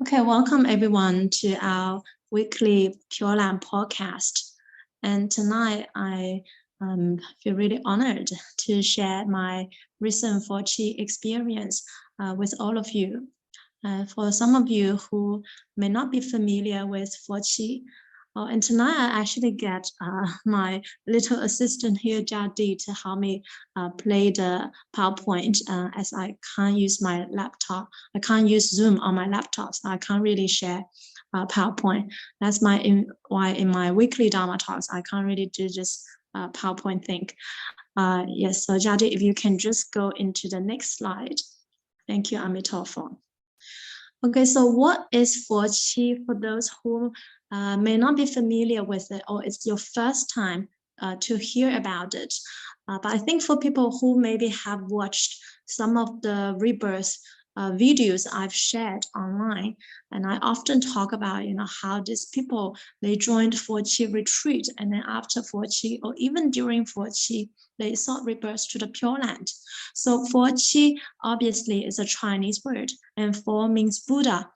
Okay, welcome everyone to our weekly Pure Land podcast. And tonight I feel really honored to share my recent Foqi experience with all of you. For some of you who may not be familiar with Foqi, and tonight I actually get my little assistant here, Jadi, to help me play the PowerPoint as I can't use my laptop. I can't use Zoom on my laptop, so I can't really share PowerPoint. That's why in my weekly Dharma talks, I can't really do this PowerPoint thing. Yes, so Jadi, if you can just go into the next slide. Thank you, Amitabha. Okay, so what is Foqi for those who may not be familiar with it, or it's your first time to hear about it? But I think for people who maybe have watched some of the rebirth videos I've shared online, and I often talk about, how these people, they joined Foqi Retreat, and then after Foqi, or even during Foqi, they sought rebirth to the Pure Land. So Foqi obviously is a Chinese word, and Fo means Buddha.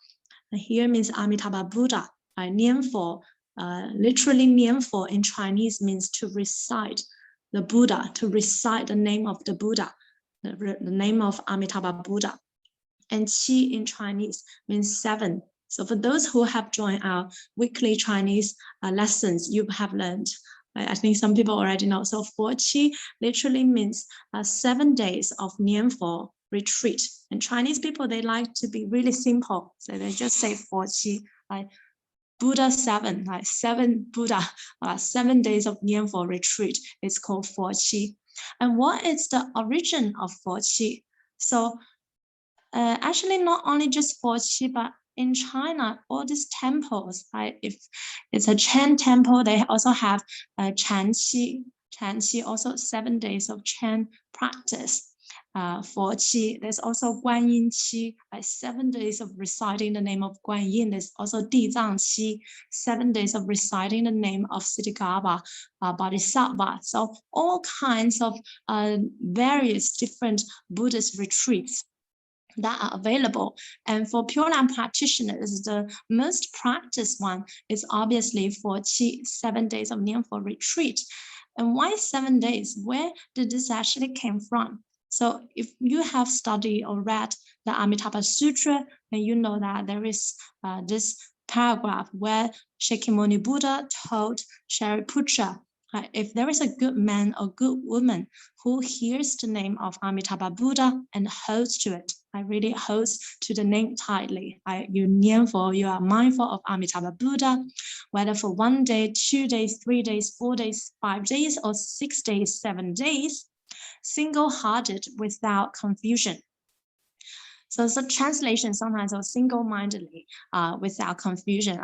And here means Amitabha Buddha. Nianfo, literally Nianfo in Chinese means to recite the Buddha, to recite the name of the Buddha, the name of Amitabha Buddha. And Qi in Chinese means 7. So for those who have joined our weekly Chinese lessons, you have learned. I think some people already know. So Foqi literally means 7 days of Nianfo retreat. And Chinese people, they like to be really simple. So they just say Foqi, like Buddha 7, like 7 Buddha, 7 days of Nianfo retreat. It's called Foqi. And what is the origin of Foqi? So actually not only just Foqi, but in China, all these temples, right? If it's a Chen temple, they also have Chanqi. Chanqi, also 7 days of Chen practice. Foqi, there's also Guanyin Qi, like 7 days of reciting the name of Guanyin. There's also Dizang Qi, 7 days of reciting the name of Siddhigarbha, Bodhisattva. So all kinds of various different Buddhist retreats that are available. And for Pure Land practitioners, the most practiced one is obviously Foqi, 7 days of Nianfo retreat. And why 7 days? Where did this actually came from? So if you have studied or read the Amitabha Sutra, then you know that there is this paragraph where Shakyamuni Buddha told Shariputra, if there is a good man or good woman who hears the name of Amitabha Buddha and holds to it, really holds to the name tightly, you Nianfo, you are mindful of Amitabha Buddha, whether for 1 day, 2 days, 3 days, 4 days, 5 days, or 6 days, 7 days, single-hearted without confusion. So it's a translation sometimes of single-mindedly without confusion.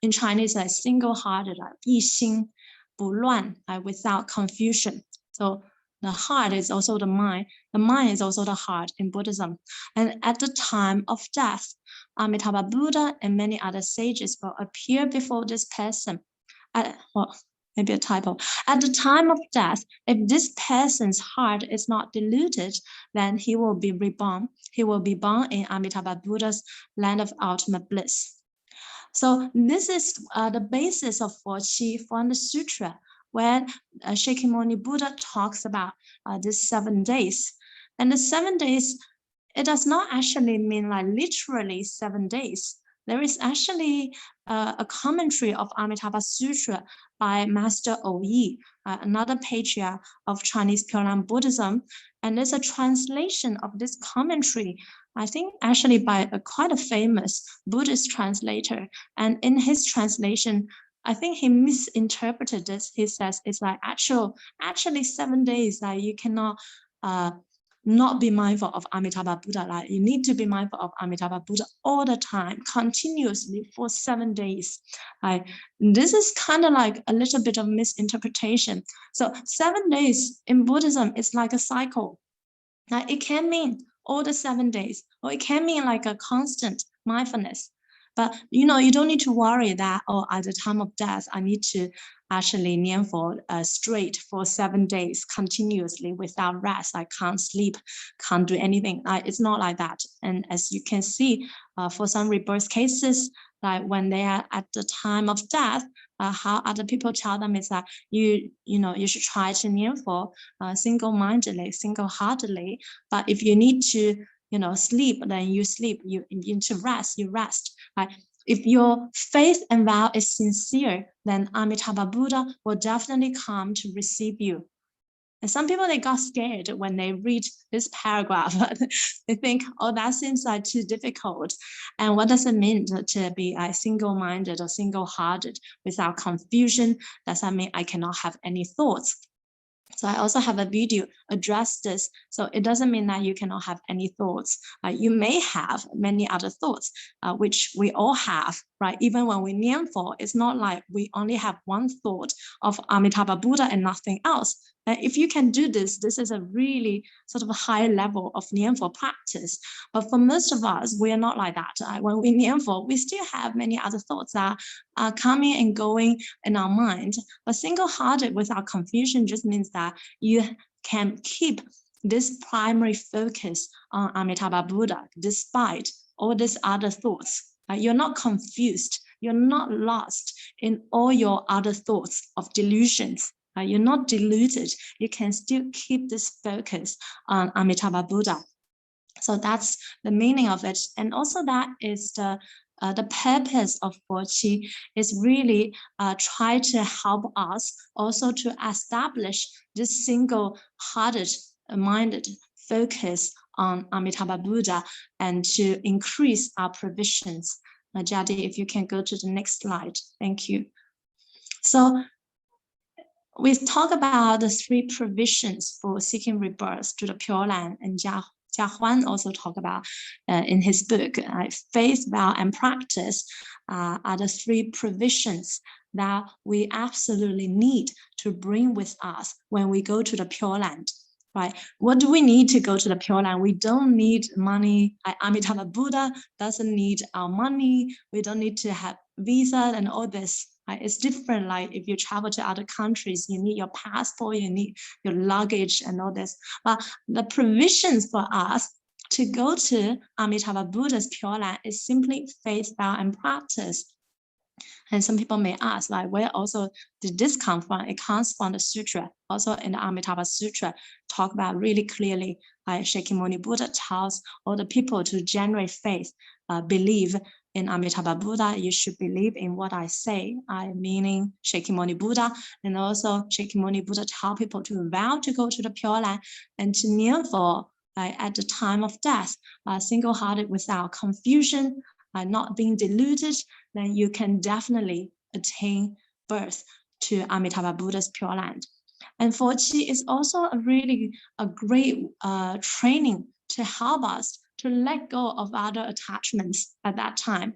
In Chinese, like single-hearted, 一心不乱, without confusion. So the heart is also the mind is also the heart in Buddhism. And at the time of death, Amitabha Buddha and many other sages will appear before this person. Maybe a typo. At the time of death, if this person's heart is not diluted, then he will be reborn. He will be born in Amitabha Buddha's land of ultimate bliss. So this is the basis of Foqi from the sutra, where Shakyamuni Buddha talks about these 7 days. And the 7 days, it does not actually mean like literally 7 days. There is actually a commentary of Amitabha Sutra by Master Yi, another patriarch of Chinese Pure Land Buddhism. And there's a translation of this commentary, I think actually by quite a famous Buddhist translator. And in his translation, I think he misinterpreted this. He says it's like actually 7 days, like you cannot not be mindful of Amitabha Buddha. Like you need to be mindful of Amitabha Buddha all the time, continuously for 7 days. This is kind of like a little bit of misinterpretation. So 7 days in Buddhism is like a cycle. It can mean all the 7 days, or it can mean like a constant mindfulness. But you don't need to worry that, at the time of death, I need to actually Nianfo straight for 7 days continuously without rest. I can't sleep, can't do anything. It's not like that. And as you can see, for some rebirth cases, like when they are at the time of death, how other people tell them is that you should try to Nianfo single-mindedly, single-heartedly. But if you need to sleep, then you sleep. You need to rest, you rest. Right? If your faith and vow is sincere, then Amitabha Buddha will definitely come to receive you. And some people, they got scared when they read this paragraph. They think, oh, that seems like too difficult. And what does it mean to be single-minded or single-hearted without confusion? Does that mean I cannot have any thoughts? So I also have a video address this. So it doesn't mean that you cannot have any thoughts. You may have many other thoughts, which we all have, right? Even when we Nianfo, it's not like we only have one thought of Amitabha Buddha and nothing else. If you can do this, this is a really sort of a high level of Nianfo practice. But for most of us, we are not like that. When we Nianfo, we still have many other thoughts that are coming and going in our mind. But single-hearted without confusion just means that you can keep this primary focus on Amitabha Buddha despite all these other thoughts. You're not confused. You're not lost in all your other thoughts of delusions. You're not deluded. You can still keep this focus on Amitabha Buddha. So that's the meaning of it. And also that is the purpose of Foqi is really try to help us also to establish this single-hearted, minded focus on Amitabha Buddha and to increase our provisions. Jadi, if you can go to the next slide. Thank you. So we talk about the 3 provisions for seeking rebirth to the Pure Land, and Jiawen also talked about in his book, faith, vow, and practice are the 3 provisions that we absolutely need to bring with us when we go to the Pure Land. Right? What do we need to go to the Pure Land? We don't need money. Amitabha Buddha doesn't need our money. We don't need to have visa and all this. Right? It's different. Like if you travel to other countries, you need your passport, you need your luggage and all this. But the provisions for us to go to Amitabha Buddha's Pure Land is simply faith, vow, and practice. And some people may ask, like, where also did this come from? It comes from the sutra. Also in the Amitabha Sutra, talk about really clearly, Shakyamuni Buddha tells all the people to generate faith, believe in Amitabha Buddha. You should believe in what I say, meaning Shakyamuni Buddha. And also Shakyamuni Buddha tell people to vow to go to the Pure Land and to Nianfo at the time of death, single-hearted without confusion, not being deluded, then you can definitely attain birth to Amitabha Buddha's Pure Land. And Foqi is also a great training to help us to let go of other attachments at that time.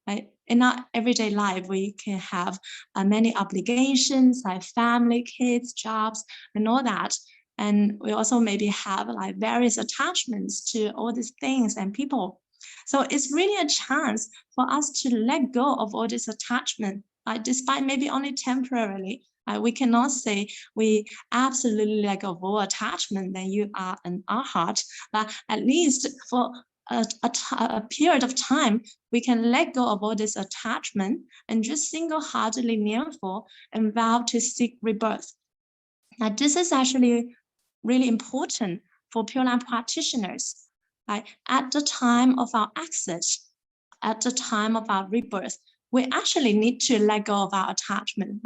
Right? In our everyday life, we can have many obligations like family, kids, jobs, and all that. And we also maybe have like various attachments to all these things and people. So it's really a chance for us to let go of all this attachment, despite maybe only temporarily. We cannot say we absolutely let go of all attachment, then you are an arhat. But at least for a period of time, we can let go of all this attachment and just single-heartedly Nianfo and vow to seek rebirth. Now, this is actually really important for Pure Land practitioners. At the time of our exit, at the time of our rebirth, we actually need to let go of our attachment,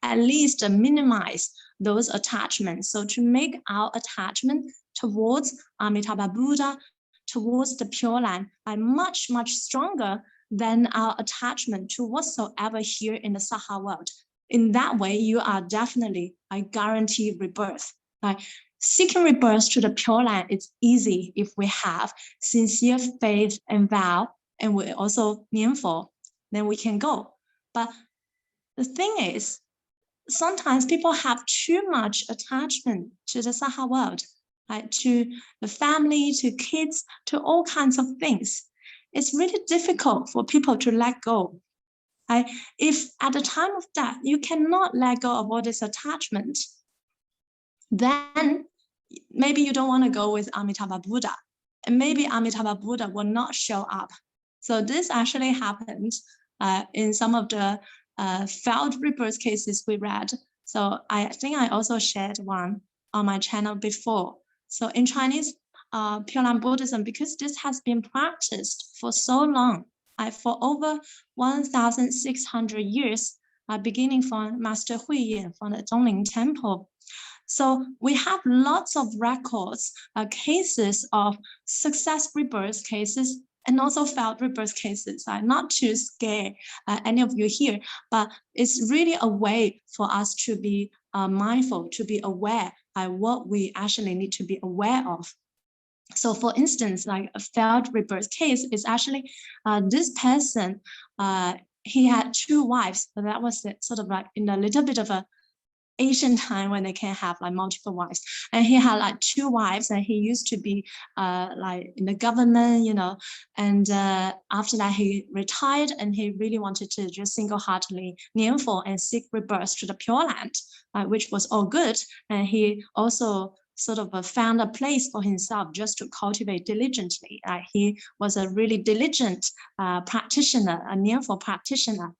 at least minimize those attachments. So to make our attachment towards Amitabha Buddha, towards the Pure Land, much, much stronger than our attachment to whatsoever here in the Saha world. In that way, you are definitely guaranteed rebirth. Seeking rebirth to the Pure Land is easy if we have sincere faith and vow, and we also Nianfo, then we can go. But the thing is, sometimes people have too much attachment to the Saha world, to the family, to kids, to all kinds of things. it's really difficult for people to let go. If at the time of death, you cannot let go of all this attachment, then maybe you don't want to go with Amitabha Buddha. And maybe Amitabha Buddha will not show up. So this actually happened in some of the failed rebirth cases we read. So I think I also shared one on my channel before. So in Chinese Pure Land Buddhism, because this has been practiced for so long, for over 1,600 years, beginning from Master Huiyan from the Zhongling Temple. So we have lots of records, cases of success rebirth cases and also failed rebirth cases. Not to scare any of you here, but it's really a way for us to be mindful, to be aware of what we actually need to be aware of. So for instance, like a failed rebirth case is actually this person, he had 2 wives. So that was sort of like in a little bit of a Asian time when they can have like multiple wives, and he had like 2 wives, and he used to be like in the government, you know, and after that he retired, and he really wanted to just single-heartedly Nianfo and seek rebirth to the Pure Land, which was all good, and he also sort of found a place for himself just to cultivate diligently. He was a really diligent practitioner, a Nianfo practitioner.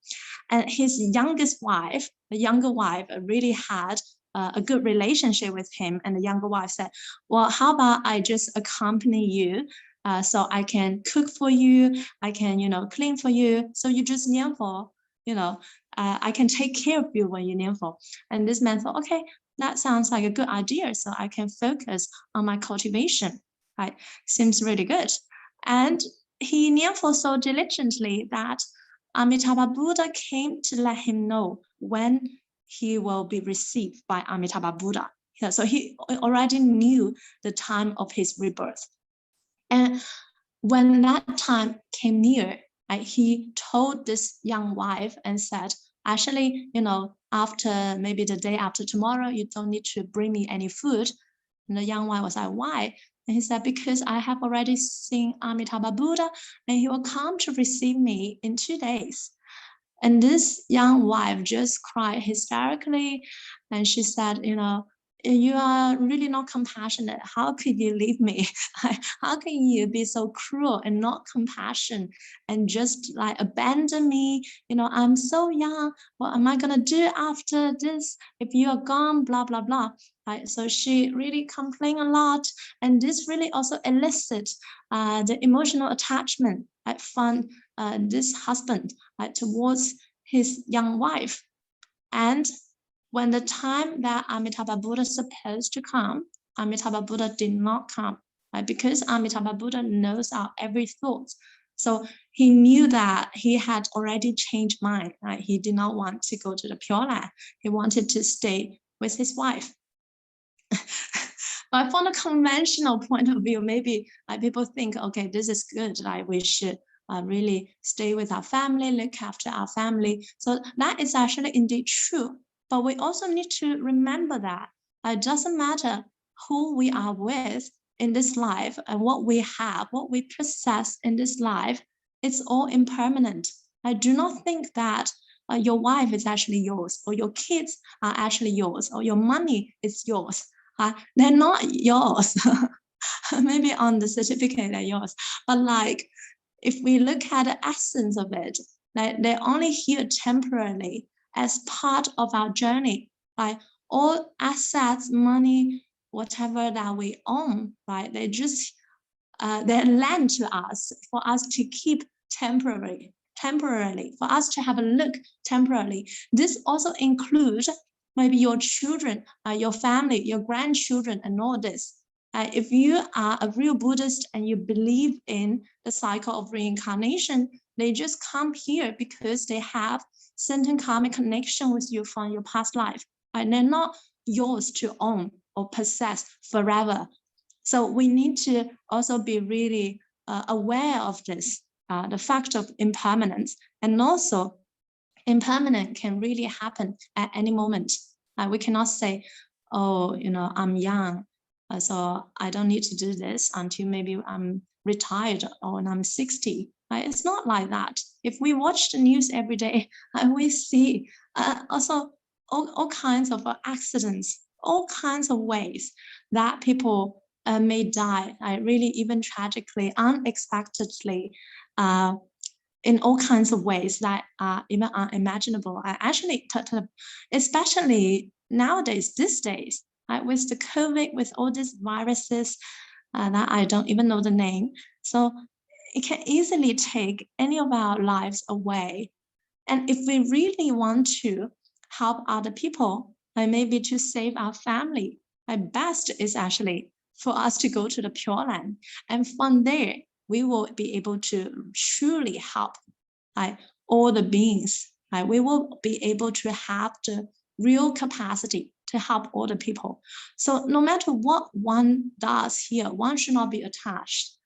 And his youngest wife, the younger wife, really had a good relationship with him. And the younger wife said, well, how about I just accompany you so I can cook for you, I can, you know, clean for you. So you just Nianfo, you know, I can take care of you when you Nianfo. And this man thought, okay, that sounds like a good idea. So I can focus on my cultivation, right? Seems really good. And he Nianfo so diligently that Amitabha Buddha came to let him know when he will be received by Amitabha Buddha. So he already knew the time of his rebirth. And when that time came near, he told this young wife and said, actually, you know, after maybe the day after tomorrow, you don't need to bring me any food. And the young wife was like, why? And he said, because I have already seen Amitabha Buddha, and he will come to receive me in 2 days. And this young wife just cried hysterically. And she said, you know, you are really not compassionate. How could you leave me? How can you be so cruel and not compassionate and just like abandon me? You know, I'm so young. What am I going to do after this if you are gone? Blah, blah, blah. So she really complained a lot. And this really also elicits the emotional attachment from this husband towards his young wife. And when the time that Amitabha Buddha is supposed to come, Amitabha Buddha did not come, because Amitabha Buddha knows our every thought. So he knew that he had already changed mind. He did not want to go to the Pure Land. He wanted to stay with his wife. But from a conventional point of view, maybe people think, okay, this is good. We should really stay with our family, look after our family. So that is actually indeed true. But we also need to remember that it doesn't matter who we are with in this life and what we have, what we possess in this life, it's all impermanent. I do not think that your wife is actually yours, or your kids are actually yours, or your money is yours. They're not yours. Maybe on the certificate they're yours. But like, if we look at the essence of it, they're only here temporarily as part of our journey. All assets, money, whatever that we own, right? They just they're lent to us for us to keep temporarily, for us to have a look temporarily. This also includes maybe your children, your family, your grandchildren, and all this. If you are a real Buddhist and you believe in the cycle of reincarnation, they just come here because they have certain karmic connection with you from your past life. And they're not yours to own or possess forever. So we need to also be really aware of this, the fact of impermanence. And also, impermanence can really happen at any moment. We cannot say, oh, you know, I'm young, so I don't need to do this until maybe I'm retired or when I'm 60. Right? It's not like that. If we watch the news every day, we see also all kinds of accidents, all kinds of ways that people may die, really even tragically, unexpectedly, in all kinds of ways that are even unimaginable. Actually, especially nowadays, these days, right, with the COVID, with all these viruses that I don't even know the name. So it can easily take any of our lives away. And if we really want to help other people, and maybe to save our family, my best is actually for us to go to the Pure Land. And from there, we will be able to truly help all the beings. We will be able to have the real capacity to help all the people. So no matter what one does here, one should not be attached.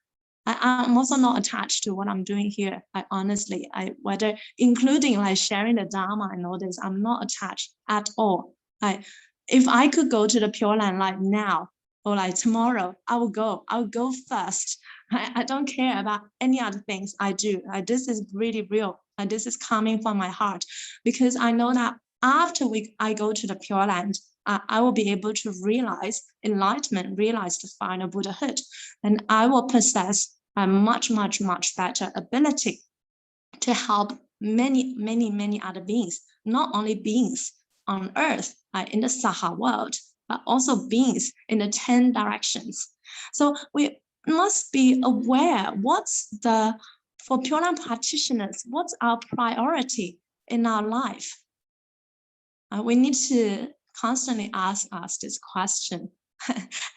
I'm also not attached to what I'm doing here. Honestly, whether including like sharing the Dharma and all this, I'm not attached at all. If I could go to the Pure Land like now or like tomorrow, I will go. I will go first. I don't care about any other things I do. This is really real. This is coming from my heart, because I know that after I go to the Pure Land, I will be able to realize enlightenment, realize the final Buddhahood, and I will possess a much, much, much better ability to help many, many, many other beings, not only beings on earth, in the Saha world, but also beings in the 10 directions. So we must be aware for Pure Land practitioners, what's our priority in our life? We need to constantly ask us this question.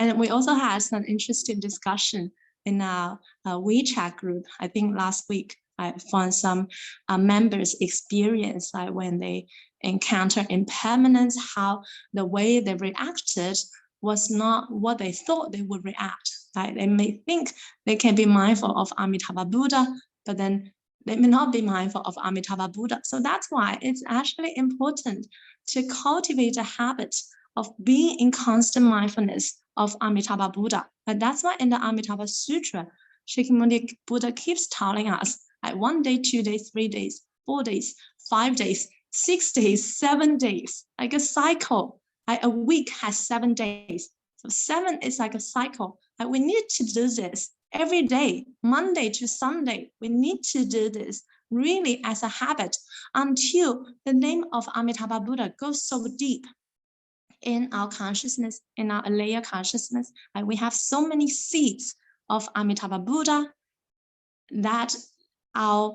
And we also had some interesting discussion in our WeChat group. I think last week I found some members experience when they encounter impermanence, how the way they reacted was not what they thought they would react. They may think they can be mindful of Amitabha Buddha, but then they may not be mindful of Amitabha Buddha. So that's why it's actually important to cultivate a habit of being in constant mindfulness of Amitabha Buddha. And that's why in the Amitabha Sutra, Shakyamuni Buddha keeps telling us, 1 day, 2 days, 3 days, 4 days, 5 days, 6 days, 7 days, like a cycle. A week has 7 days. So 7 is like a cycle. We need to do this every day, Monday to Sunday. We need to do this really as a habit until the name of Amitabha Buddha goes so deep in our consciousness, in our layer consciousness. We have so many seeds of Amitabha Buddha that our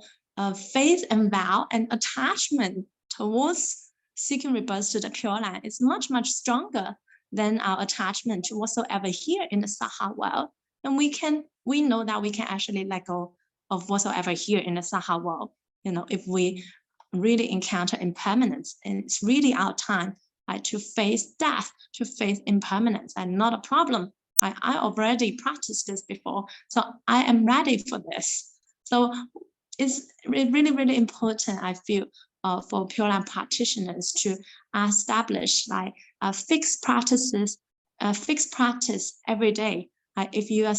faith and vow and attachment towards seeking rebirth to the Pure Land is much, much stronger than our attachment to whatsoever here in the Saha world. And we know that we can actually let go of whatsoever here in the Saha world, if we really encounter impermanence. And it's really our time to face death, to face impermanence, and not a problem. I already practiced this before, so I am ready for this. So it's really, really important, I feel, for Pure Land practitioners to establish a fixed practice every day. If you are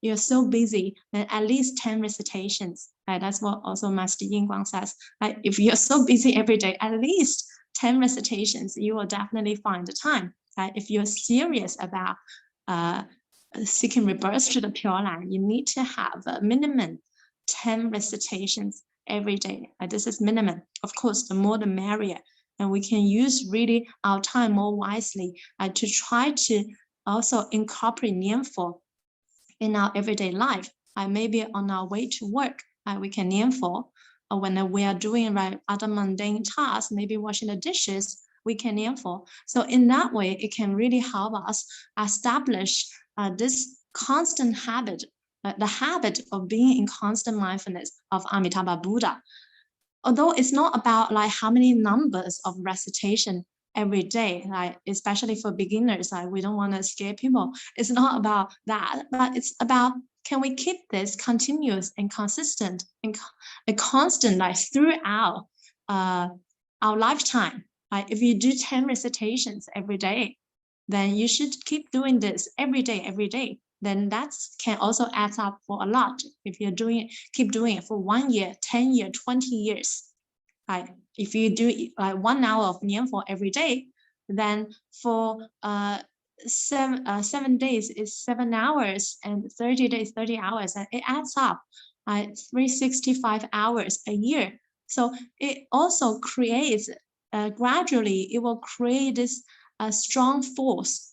you're so busy, then at least 10 recitations. That's what also Master Yin Guang says. If you're so busy every day, at least 10 recitations, you will definitely find the time. If you're serious about seeking rebirth to the Pure Land, you need to have a minimum 10 recitations every day. This is minimum. Of course, the more the merrier. And we can use really our time more wisely to try to also incorporate Nianfo in our everyday life. Maybe on our way to work, we can Nianfo. Or when we are doing other mundane tasks, maybe washing the dishes, we can Nianfo. So in that way, it can really help us establish this constant habit, the habit of being in constant mindfulness of Amitabha Buddha. Although it's not about how many numbers of recitation every day, especially for beginners, we don't want to scare people. It's not about that, but it's about, can we keep this continuous and consistent and constant throughout our lifetime? If you do 10 recitations every day, then you should keep doing this every day, then that can also add up for a lot. If you're keep doing it for 1 year, 10 years, 20 years. If you do 1 hour of Nianfo every day, then for 7 days is 7 hours, and 30 days, 30 hours, and it adds up 365 hours a year. So it also creates, gradually, it will create this strong force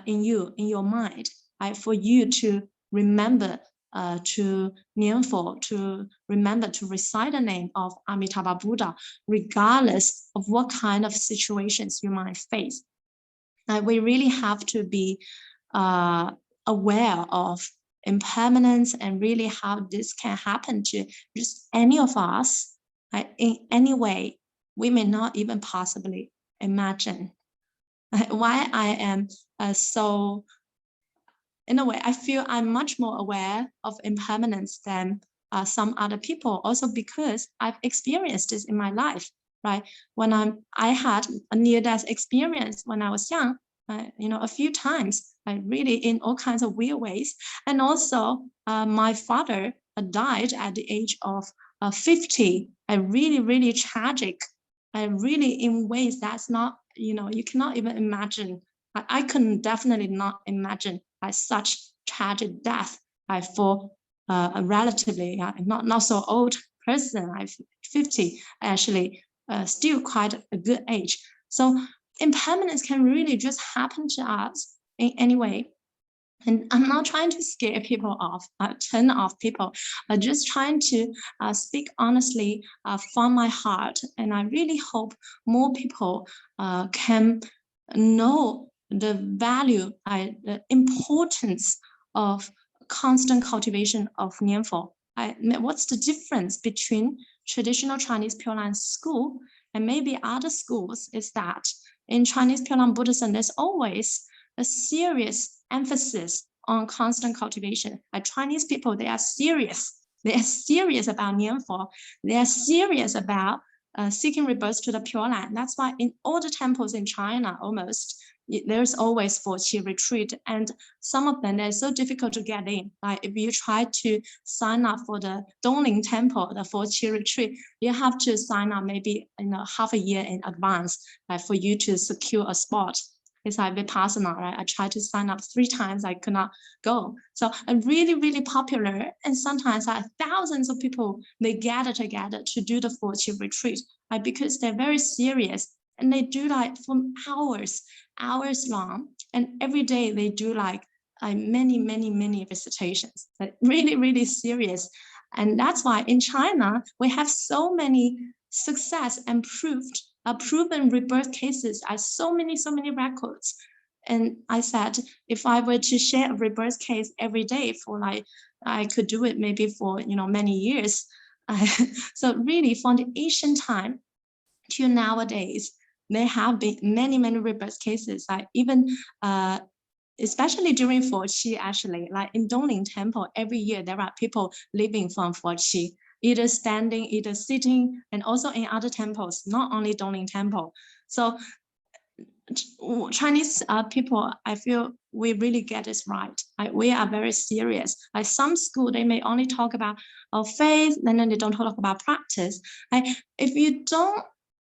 in your mind, for you to remember to Nianfo, to remember to recite the name of Amitabha Buddha, regardless of what kind of situations you might face. We really have to be aware of impermanence and really how this can happen to just any of us in any way we may not even possibly imagine. Why I am so, in a way, I feel I'm much more aware of impermanence than some other people, also because I've experienced this in my life, right? When I had a near-death experience when I was young, a few times, really in all kinds of weird ways. And also my father died at the age of 50, really, really tragic, really in ways that's not, you cannot even imagine. I couldn't definitely not imagine such tragic death for a relatively not so old person, 50, actually still quite a good age. So impermanence can really just happen to us in any way. And I'm not trying to scare people off, turn off people, but just trying to speak honestly from my heart. And I really hope more people can know the value, the importance of constant cultivation of Nianfo. What's the difference between traditional Chinese Pure Land school and maybe other schools is that in Chinese Pure Land Buddhism, there's always a serious emphasis on constant cultivation. Chinese people, they are serious. They are serious about Nianfo. They are serious about seeking rebirth to the Pure Land. That's why in all the temples in China, almost, there's always Foqi Retreat, and some of them, they're so difficult to get in. Like if you try to sign up for the Dongling Temple, the Foqi Retreat, you have to sign up maybe half a year in advance for you to secure a spot. It's like Vipassana, right? I tried to sign up 3 times, I could not go. So really, really popular. And sometimes thousands of people, they gather together to do the Foqi Retreat, because they're very serious. And they do for hours long. And every day they do many recitations. Really, really serious. And that's why in China, we have so many success and proven rebirth cases. So many records. And I said, if I were to share a rebirth case every day for I could do it maybe for many years. So really, from the ancient time to nowadays, there have been many rebirth cases. Even especially during Foqi, actually, like in Dongling Temple, every year there are people living from Foqi, either standing, either sitting, and also in other temples, not only Dongling Temple. So Chinese people, I feel we really get this right. We are very serious. Some school, they may only talk about faith, and then they don't talk about practice. If you don't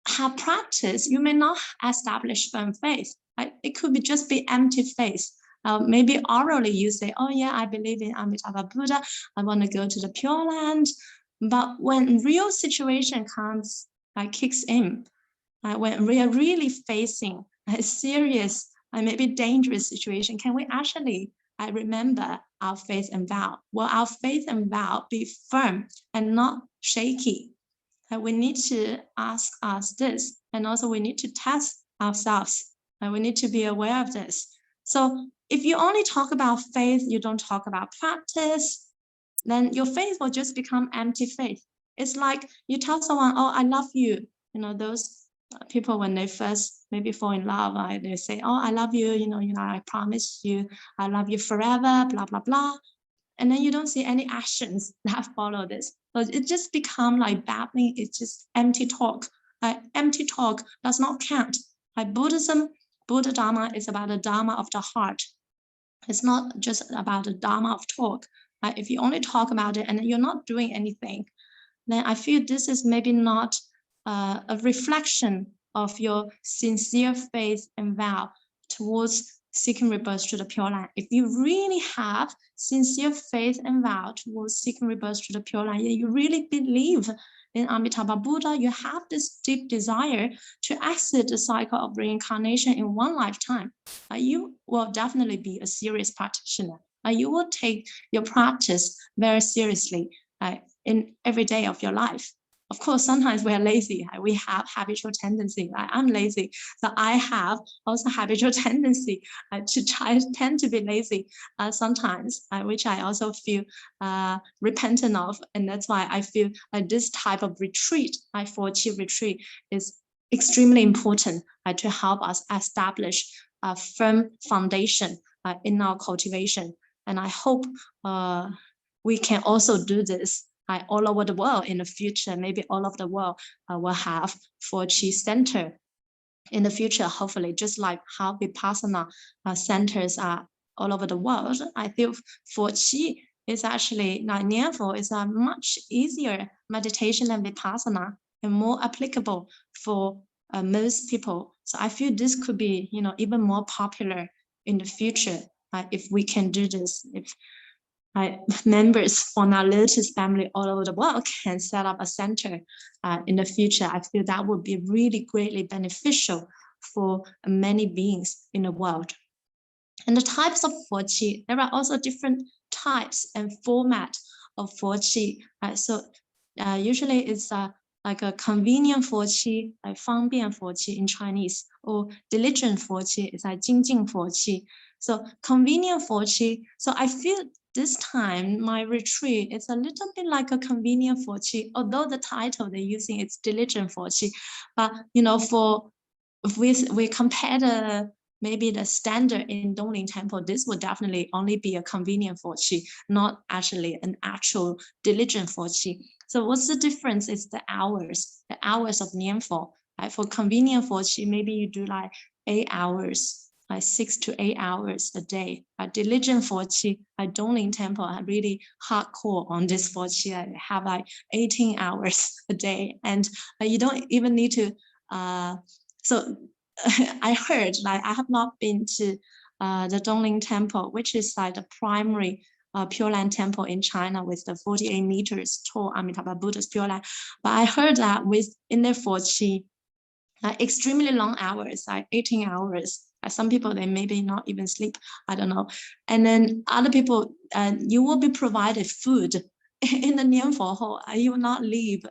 have practice, you may not establish firm faith. It could just be empty faith. Maybe orally you say, oh yeah, I believe in Amitabha Buddha, I want to go to the Pure Land. But when real situation comes, kicks in, when we are really facing a serious and maybe dangerous situation, can we actually remember our faith and vow? Will our faith and vow be firm and not shaky? We need to ask us this, and also we need to test ourselves. We need to be aware of this. So if you only talk about faith, you don't talk about practice, then your faith will just become empty faith. It's like you tell someone, oh, I love you. Those people, when they first maybe fall in love, they say, oh, I love you, I promise you, I love you forever, blah, blah, blah. And then you don't see any actions that follow this. So it just becomes like babbling. It's just empty talk. Empty talk does not count. Buddhism, Buddha Dharma is about the Dharma of the heart. It's not just about the Dharma of talk. If you only talk about it and you're not doing anything, then I feel this is maybe not a reflection of your sincere faith and vow towards seeking rebirth to the Pure Land. If you really have sincere faith and vow towards seeking rebirth to the Pure Land, you really believe in Amitabha Buddha, you have this deep desire to exit the cycle of reincarnation in one lifetime, you will definitely be a serious practitioner. You will take your practice very seriously in every day of your life. Of course, sometimes we are lazy. We have habitual tendency. I'm lazy, so I have also habitual tendency to tend to be lazy sometimes, which I also feel repentant of, and that's why I feel this type of retreat, Foqi retreat, is extremely important to help us establish a firm foundation in our cultivation. And I hope we can also do this all over the world in the future. Maybe all of the world will have Foqi center in the future, hopefully, just like how Vipassana centers are all over the world. I think Foqi is actually, Nianfo is a much easier meditation than Vipassana and more applicable for most people. So I feel this could be, even more popular in the future if we can do this. If members from our Lotus family all over the world can set up a center in the future, I feel that would be really greatly beneficial for many beings in the world. And the types of Foqi, there are also different types and format of Foqi. So usually it's like a convenient Foqi, like 方便 Foqi in Chinese, or diligent Foqi is like 精进 Foqi. So convenient Foqi. So I feel this time my retreat is a little bit like a convenient Foqi, although the title they're using is diligent Foqi. But for if we compare maybe the standard in Dongling Temple, this would definitely only be a convenient Foqi, not actually an actual diligent Foqi. So what's the difference? Is the hours of Nianfo. For convenient Foqi, maybe you do like 8 hours, like 6 to 8 hours a day. Diligent Foqi, Dongling Temple, are really hardcore on this Foqi. I have like 18 hours a day, and you don't even need to. So I heard, like, I have not been to the Dongling Temple, which is like the primary Pure Land temple in China with the 48 meters tall Amitabha Buddha's Pure Land. But I heard that in their Foqi, extremely long hours, like 18 hours. Some people, they maybe not even sleep, I don't know. And then other people, you will be provided food in the Nianfo hall. You will not leave.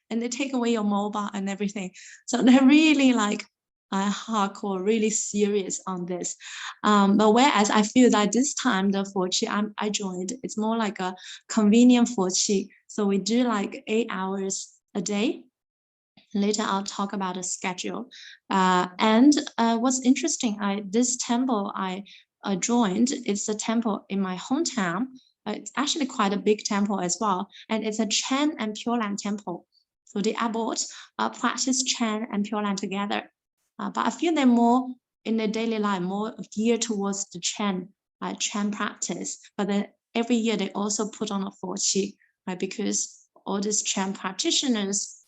And they take away your mobile and everything. So they're really like hardcore, really serious on this. But whereas I feel that this time the Foqi I joined, it's more like a convenient Foqi. So we do like 8 hours a day. Later, I'll talk about the schedule. And what's interesting, this temple I joined, it's a temple in my hometown. It's actually quite a big temple as well. And it's a Chan and Pure Land temple. So the abbot practice Chan and Pure Land together. But I feel they're more in their daily life, more geared towards the Chan practice. But then every year they also put on a Foqi, right? Because all these Chan practitioners,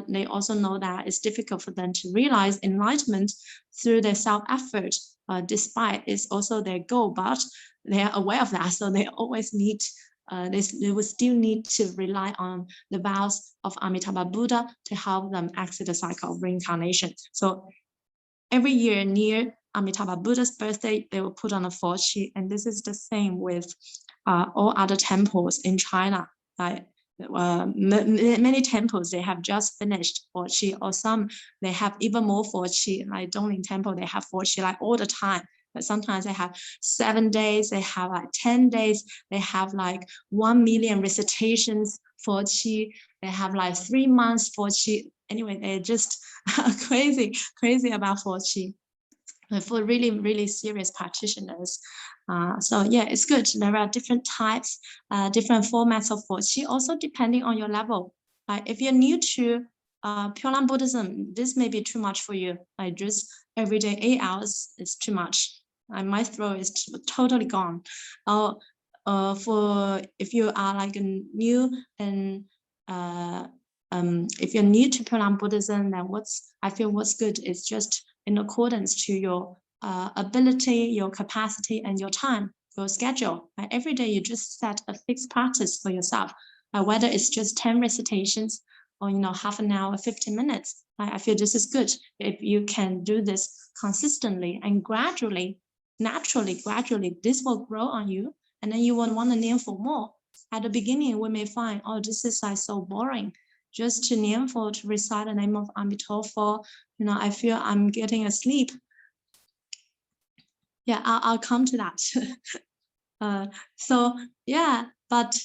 they also know that it's difficult for them to realize enlightenment through their self-effort, despite it's also their goal, but they are aware of that. So they always need, they will still need to rely on the vows of Amitabha Buddha to help them exit the cycle of reincarnation. So every year near Amitabha Buddha's birthday, they will put on a Foqi, and this is the same with all other temples in China. Like, many temples, they have just finished Foqi, or some they have even more Foqi. Like Dongling Temple, they have Foqi like all the time. But sometimes they have 7 days, they have like 10 days, they have like 1 million recitations Foqi, they have like 3 months Foqi. Anyway, they're just crazy about Foqi for really, really serious practitioners. So yeah, it's good. There are different types, different formats of Foqi, also depending on your level. If you're new to Pure Land Buddhism, this may be too much for you. Like just every day 8 hours is too much. my throat is totally gone. For if you are like a new and if you're new to Pure Land Buddhism, then I feel what's good is just in accordance to your ability, your capacity, and your time, your schedule. Right? Every day you just set a fixed practice for yourself, whether it's just 10 recitations or half an hour, 15 minutes. I feel this is good if you can do this consistently and gradually, naturally, gradually, this will grow on you, and then you will want to Nianfo more. At the beginning, we may find, oh, this is like so boring. Just to Nianfo, to recite the name of Amitabha, I feel I'm getting asleep. Yeah, I'll come to that. So yeah, but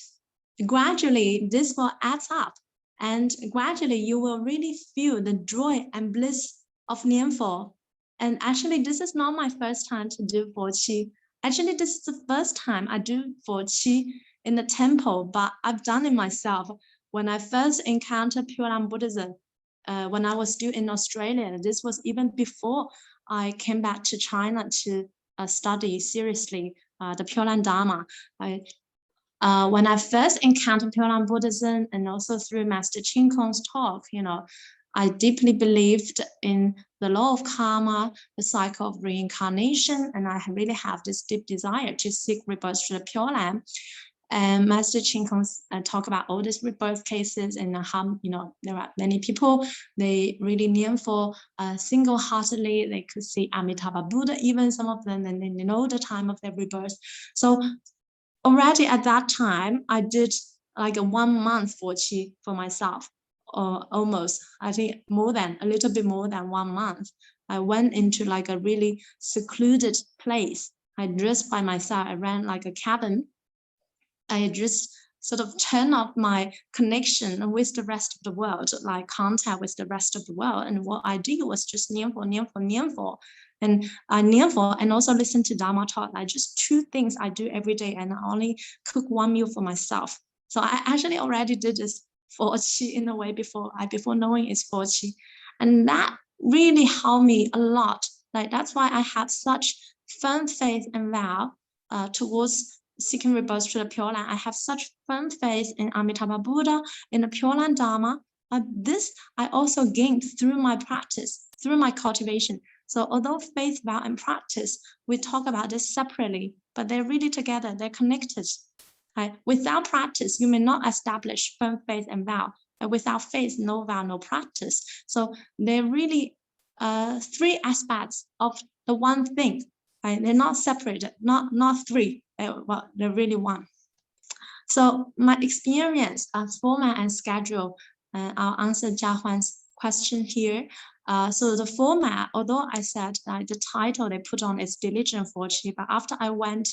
gradually this will add up, and gradually you will really feel the joy and bliss of Nianfo. And actually, this is not my first time to do Foqi. Actually, this is the first time I do Foqi in the temple, but I've done it myself. When I first encountered Pure Land Buddhism, when I was still in Australia, this was even before I came back to China to study seriously the Pure Land Dharma. When I first encountered Pure Land Buddhism, and also through Master Ching Kong's talk, I deeply believed in the law of karma, the cycle of reincarnation, and I really have this deep desire to seek rebirth to the Pure Land. And Master Ching Kong talk about all these rebirth cases, and how there are many people, they really Nianfo single-heartedly. They could see Amitabha Buddha, even some of them, and they know the time of their rebirth. So already at that time, I did like a 1 month Foqi for myself, or almost, I think a little bit more than 1 month. I went into like a really secluded place. I dressed by myself. I ran like a cabin. I just sort of turn off my connection with the rest of the world, like contact with the rest of the world. And what I did was just Nianfo. And I Nianfo and also listen to Dharma talk, like just 2 things I do every day, and I only cook 1 meal for myself. So I actually already did this Foqi in a way before knowing it's Foqi. And that really helped me a lot. Like that's why I have such firm faith and vow towards seeking rebirth to the Pure Land. I have such firm faith in Amitabha Buddha, in the Pure Land Dharma. This I also gained through my practice, through my cultivation. So although faith, vow, and practice, we talk about this separately, but they're really together, they're connected. Right? Without practice, you may not establish firm faith and vow. And without faith, no vow, no practice. So they're really 3 aspects of the one thing. Right? They're not separated, not 3. They're really 1. So my experience, format and schedule, I'll answer Jiawen's question here. So the format, although I said the title they put on is diligent Foqi, but after I went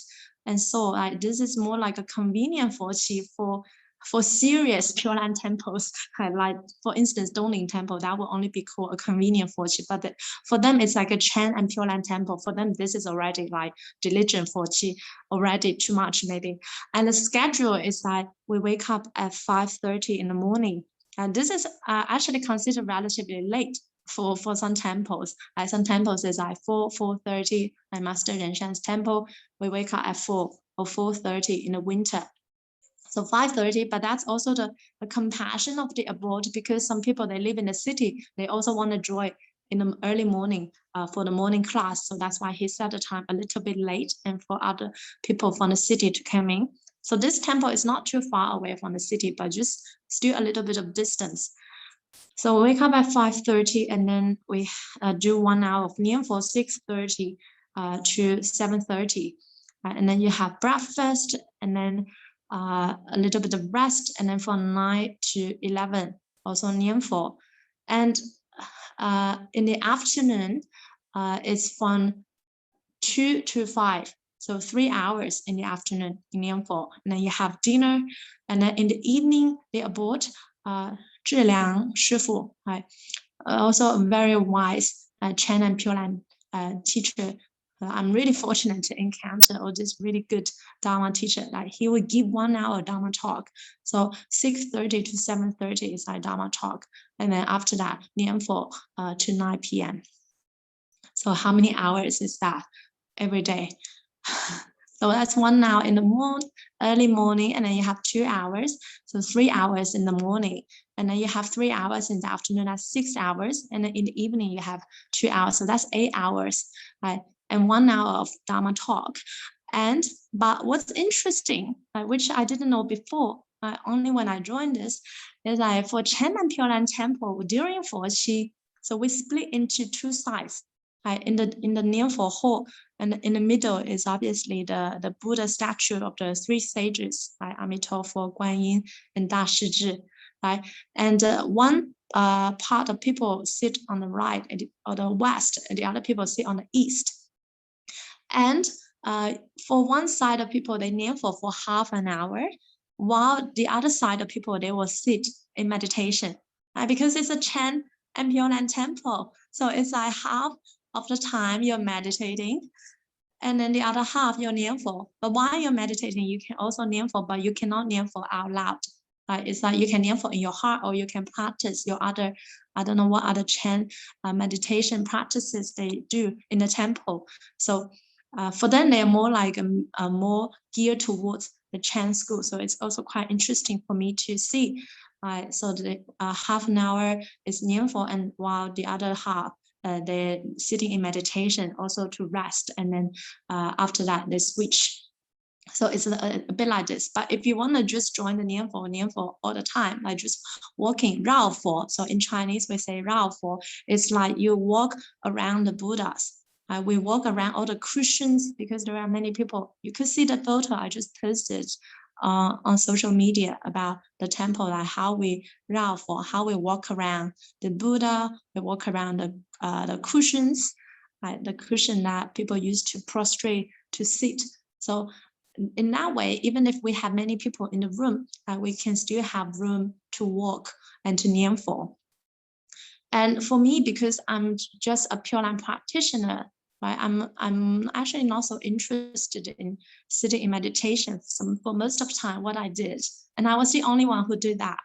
and saw this is more like a convenient Foqi for serious Pure Land temples, like for instance, Dongling Temple, that will only be called a convenient Foqi, but for them it's like a Chen and Pure Land Temple. For them, this is already like diligent Foqi, already too much maybe. And the schedule is like we wake up at 5:30 in the morning, and this is actually considered relatively late for some temples. Some temples is like 4:30, like Master Renshan's temple, we wake up at 4 or 4:30 in the winter. So 5:30, but that's also the compassion of the abode, because some people, they live in the city, they also want to join in the early morning for the morning class. So that's why he set the time a little bit late, and for other people from the city to come in. So this temple is not too far away from the city, but just still a little bit of distance. So we wake up at 5:30, and then we do 1 hour of Nianfo, 6:30 to 7:30. And then you have breakfast, and then a little bit of rest, and then from 9 to 11, also Nianfo. And in the afternoon, it's from 2 to 5. So 3 hours in the afternoon in Nianfo. And then you have dinner, and then in the evening, the abode, Zhiliang Shifu, also a very wise Chen and Pure Land teacher. I'm really fortunate to encounter all this really good Dharma teacher. Like he would give 1 hour Dharma talk. So 6:30 to 7:30 is our Dharma talk. And then after that, Nianfo to 9 p.m. So how many hours is that? every day. So that's 1 hour in the early morning, and then you have 2 hours. So 3 hours in the morning, and then you have 3 hours in the afternoon. That's 6 hours, and then in the evening you have 2 hours. So that's 8 hours, right? And 1 hour of Dharma talk. But what's interesting, which I didn't know before, only when I joined this, is that for Chenman Pure Land Temple during Foqi, so we split into 2 sides. In the Nianfo hall, and in the middle is obviously the Buddha statue of the 3 sages, Amitabha, Guanyin, and Da Shizhi, right? And one part of people sit on the right or the west, and the other people sit on the east. And for one side of people, they Nianfo for half an hour, while the other side of people, they will sit in meditation, right? Because it's a Chen and Pure Land temple. So it's like half of the time you're meditating, and then the other half you're Nianfo. But while you're meditating, you can also Nianfo, but you cannot Nianfo out loud. It's like you can Nianfo in your heart, or you can practice your other, I don't know what other Chen meditation practices they do in the temple. So for them, they are more like more geared towards the Chen school. So it's also quite interesting for me to see. So the half an hour is Nianfo, and while the other half, they're sitting in meditation also to rest, and then after that they switch. So it's a bit like this. But if you want to just join the Nianfo all the time, like just walking, 绕佛. So in Chinese we say 绕佛. It's like you walk around the Buddhas. We walk around all the cushions, because there are many people. You could see the photo I just posted on social media about the temple, like how we 绕佛, how we walk around the Buddha, we walk around the cushions, the cushion that people use to prostrate, to sit. So in that way, even if we have many people in the room, we can still have room to walk and to Nianfo. And for me, because I'm just a Pure Land practitioner, right, I'm actually not so interested in sitting in meditation. So for most of the time, what I did, and I was the only one who did that,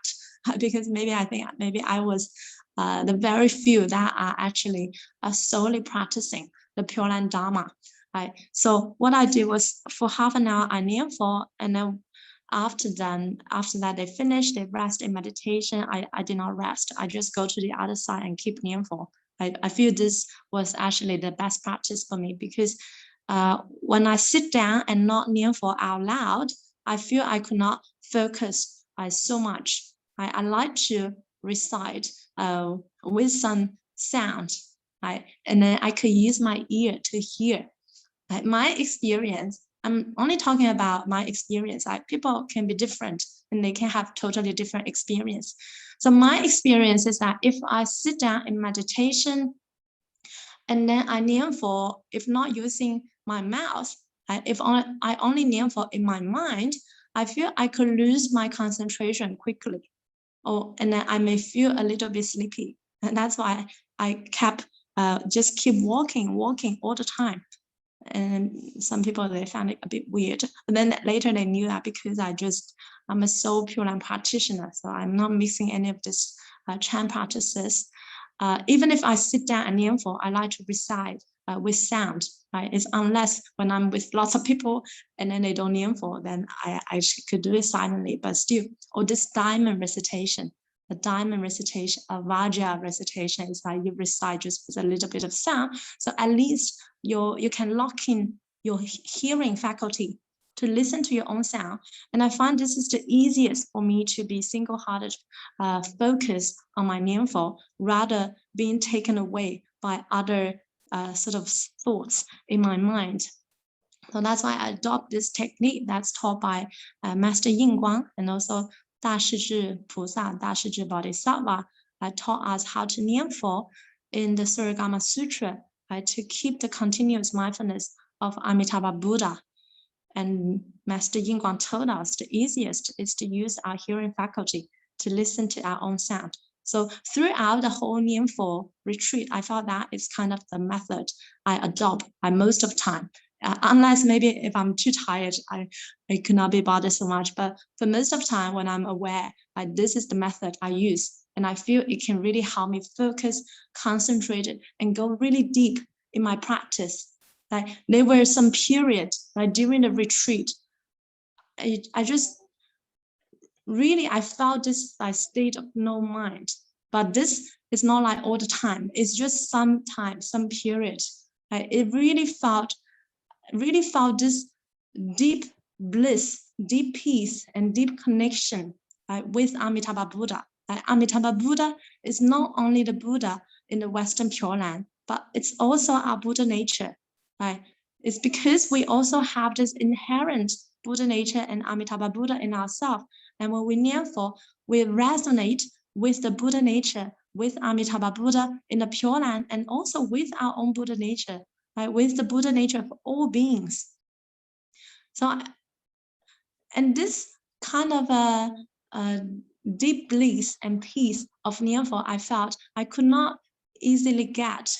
because maybe I was the very few that are actually solely practicing the Pure Land Dharma. Right. So what I did was, for half an hour I Nianfo, and then after that they finish, they rest in meditation. I did not rest. I just go to the other side and keep Nianfo. I feel this was actually the best practice for me, because when I sit down and not Nianfo out loud, I feel I could not focus so much. I like to recite with some sound, right? And then I could use my ear to hear. My experience, I'm only talking about my experience. People can be different, and they can have totally different experience. So my experience is that if I sit down in meditation, and then I Nianfo, if not using my mouth, if I only Nianfo in my mind, I feel I could lose my concentration quickly. And then I may feel a little bit sleepy. And that's why I kept just keep walking all the time. And some people, they found it a bit weird. But then later they knew that, because I'm a sole Pure Land practitioner, so I'm not mixing any of this Chan practices. Even if I sit down and Nianfo, I like to recite with sound. Right? It's unless when I'm with lots of people and then they don't Nianfo, then I could do it silently. But still, this diamond recitation. The diamond recitation, a Vajra recitation, is like you recite just with a little bit of sound. So at least you can lock in your hearing faculty to listen to your own sound. And I find this is the easiest for me to be single-hearted focus on my Nianfo, rather being taken away by other sort of thoughts in my mind. So that's why I adopt this technique that's taught by Master Yingguang, and also Da Shizhi Pusa, Da Shizhi Bodhisattva taught us how to Nianfo in the Suragama Sutra, to keep the continuous mindfulness of Amitabha Buddha. And Master Yingguang told us the easiest is to use our hearing faculty to listen to our own sound. So throughout the whole Nianfo retreat, I thought that is kind of the method I adopt most of the time. Unless maybe if I'm too tired, I could not be bothered so much. But for most of the time, when I'm aware, this is the method I use. And I feel it can really help me focus, concentrate, and go really deep in my practice. Like there were some period, like during the retreat, I just really, I felt this like state of no mind. But this is not like all the time. It's just some time, some period. It really felt this deep bliss, deep peace, and deep connection with Amitabha Buddha. Amitabha Buddha is not only the Buddha in the Western Pure Land, but it's also our Buddha nature. It's because we also have this inherent Buddha nature and Amitabha Buddha in ourselves. And when we Nianfo, we resonate with the Buddha nature, with Amitabha Buddha in the Pure Land, and also with our own Buddha nature, with the Buddha nature of all beings. So, and this kind of a deep bliss and peace of Nianfo, I felt I could not easily get,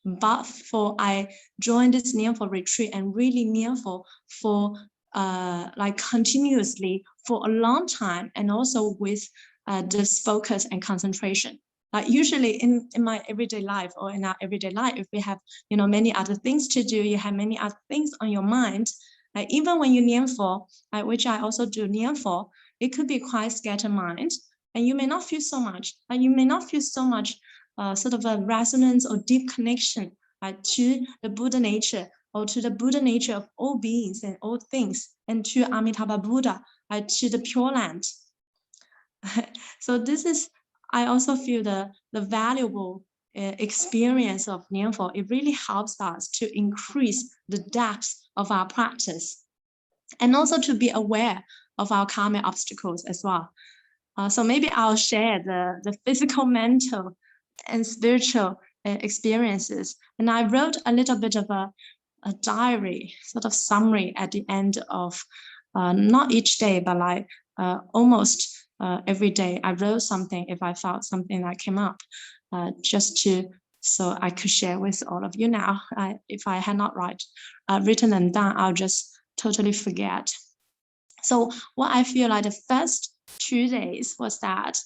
but for I joined this Nianfo retreat and really Nianfo for like continuously for a long time, and also with this focus and concentration. Usually in my everyday life, or in our everyday life, if we have many other things to do, you have many other things on your mind. Even when you Nianfo, which I also do Nianfo, it could be quite scattered mind, and you may not feel so much. You may not feel so much sort of a resonance or deep connection to the Buddha nature, or to the Buddha nature of all beings and all things, and to Amitabha Buddha, to the Pure Land. So this is, I also feel the valuable experience of Nianfo. It really helps us to increase the depth of our practice, and also to be aware of our karmic obstacles as well. So maybe I'll share the physical, mental, and spiritual experiences. And I wrote a little bit of a diary, sort of summary at the end of not each day, but like almost every day. I wrote something if I felt something that came up, just so I could share with all of you now. If I had not written them down, I'll just totally forget. So what I feel like the first 2 days was that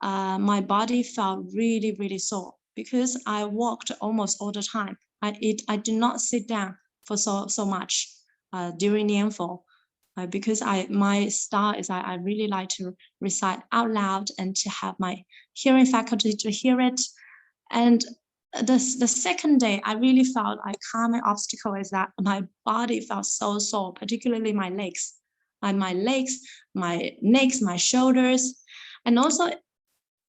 my body felt really, really sore, because I walked almost all the time. I did not sit down for so much during Nianfo, because my style is I really like to recite out loud and to have my hearing faculty to hear it. And the second day, I really felt like karmic obstacle is that my body felt so sore, particularly my legs. My legs, my necks, my shoulders, and also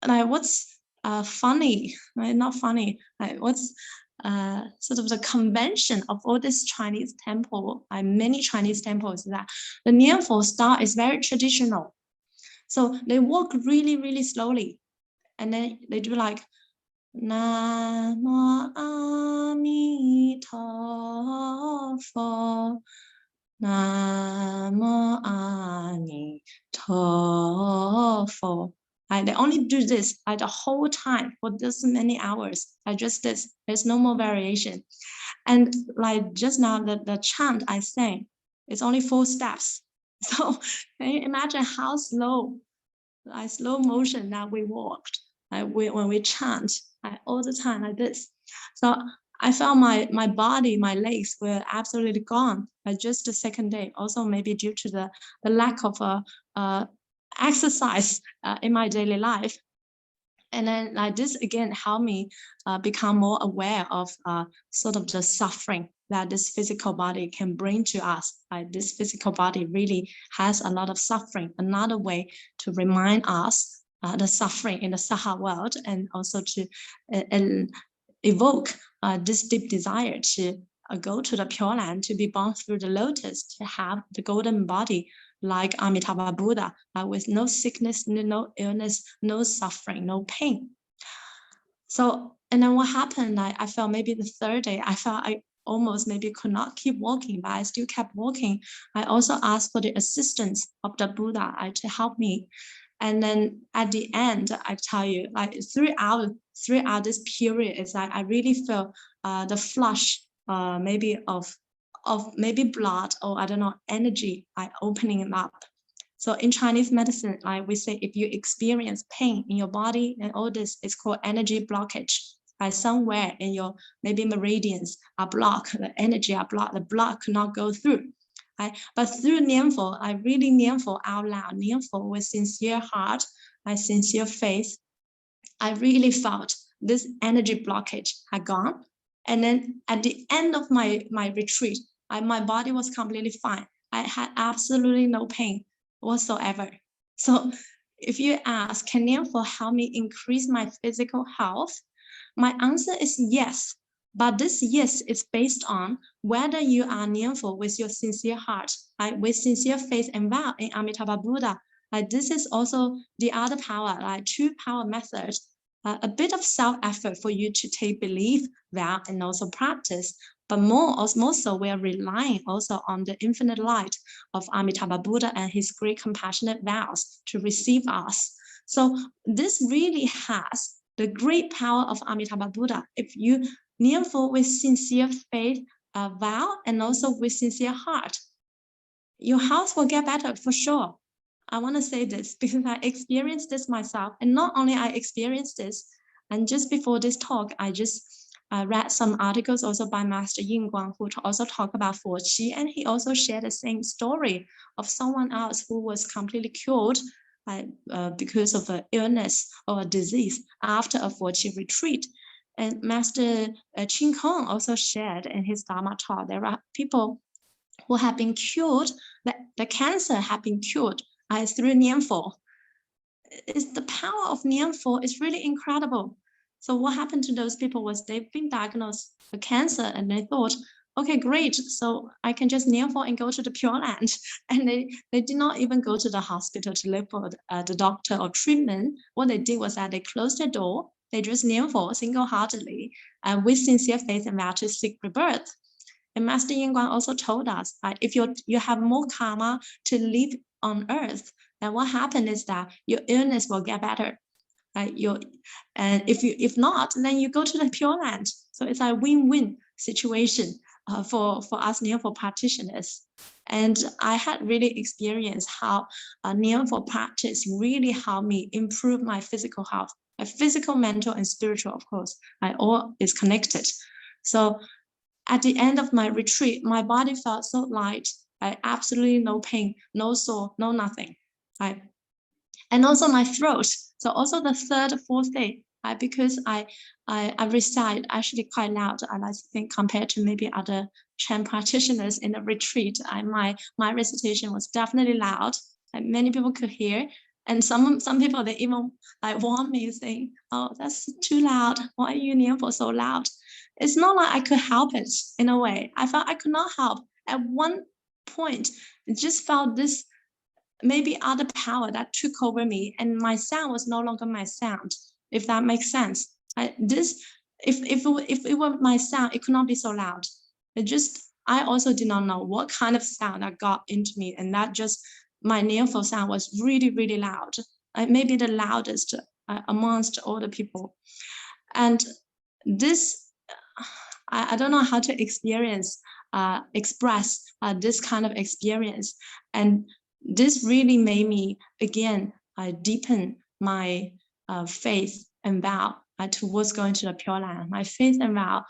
what's funny, not funny, what's sort of the convention of all this Chinese temple, many Chinese temples, that the Nianfo style is very traditional. So they walk really, really slowly, and then they do like Namo Amituofo, Namo Amituofo. They only do this the whole time for this many hours. Just this. There's no more variation. And like just now, the chant I sang, it's only 4 steps. So can you imagine how slow motion that we walked when we chant all the time like this? So I felt my body, my legs were absolutely gone just the second day. Also maybe due to the lack of exercise in my daily life. And then like this again helped me become more aware of sort of the suffering that this physical body can bring to us. This physical body really has a lot of suffering. Another way to remind us the suffering in the Saha world, and also to evoke this deep desire to go to the Pure Land, to be born through the lotus, to have the golden body like Amitabha Buddha, with no sickness, no illness, no suffering, no pain. So, and then what happened, I felt maybe the third day, I felt I almost maybe could not keep walking, but I still kept walking. I also asked for the assistance of the Buddha to help me. And then at the end, I tell you, like throughout this period, it's like I really felt the flush, maybe of maybe blood, or I don't know, energy, opening up. So in Chinese medicine, we say if you experience pain in your body and all this, it's called energy blockage. somewhere in your maybe meridians are blocked, the energy are blocked, the block cannot go through. But through Nianfo, I really Nianfo out loud, Nianfo with sincere heart, sincere faith. I really felt this energy blockage had gone. And then at the end of my retreat, my body was completely fine. I had absolutely no pain whatsoever. So if you ask, can Nianfo help me increase my physical health? My answer is yes. But this yes is based on whether you are Nianfo with your sincere heart, with sincere faith and vow in Amitabha Buddha. This is also the other power, true power method. A bit of self-effort for you to take belief, vow, and also practice. But more so, we are relying also on the infinite light of Amitabha Buddha and his great compassionate vows to receive us. So this really has the great power of Amitabha Buddha. If you Nianfo with sincere faith, vow, and also with sincere heart, your health will get better for sure. I want to say this because I experienced this myself. And not only I experienced this, and just before this talk, I just read some articles also by Master Yin Guang, who also talk about Foqi, and he also shared the same story of someone else who was completely cured because of an illness or a disease after a Foqi retreat. And Master Qin Kong also shared in his Dharma talk, there are people who have been cured, the cancer have been cured through Nianfo. The power of Nianfo is really incredible. So what happened to those people was they've been diagnosed with cancer and they thought, okay, great, so I can just Nianfo and go to the Pure Land. And they did not even go to the hospital to look for the doctor or treatment. What they did was that they closed the door, they just Nianfo single-heartedly with sincere faith and vow to seek rebirth. And Master Yin Guang also told us that if you have more karma to live on earth, then what happens is that your illness will get better. And if not, then you go to the Pure Land. So it's a win-win situation for us Nianfo practitioners. And I had really experienced how Nianfo practice really helped me improve my physical health. My physical, mental, and spiritual, of course, all is connected. So at the end of my retreat, my body felt so light. Absolutely no pain, no sore, no nothing. And also my throat. So also the third, fourth day, because I recite actually quite loud. I think compared to maybe other Chan practitioners in the retreat, my recitation was definitely loud. Many people could hear. And some people, they even warn me saying, oh, that's too loud. Why are you Nianfo so loud? It's not like I could help it in a way. I felt I could not help. At one point, I just felt this maybe other power that took over me, and my sound was no longer my sound, if that makes sense. If it were my sound, it could not be so loud. I also did not know what kind of sound that got into me, and that just my Nianfo sound was really, really loud. Maybe the loudest amongst all the people. And this, I don't know how to express this kind of experience. And this really made me, again, deepen my faith and vow towards going to the Pure Land. My faith and vow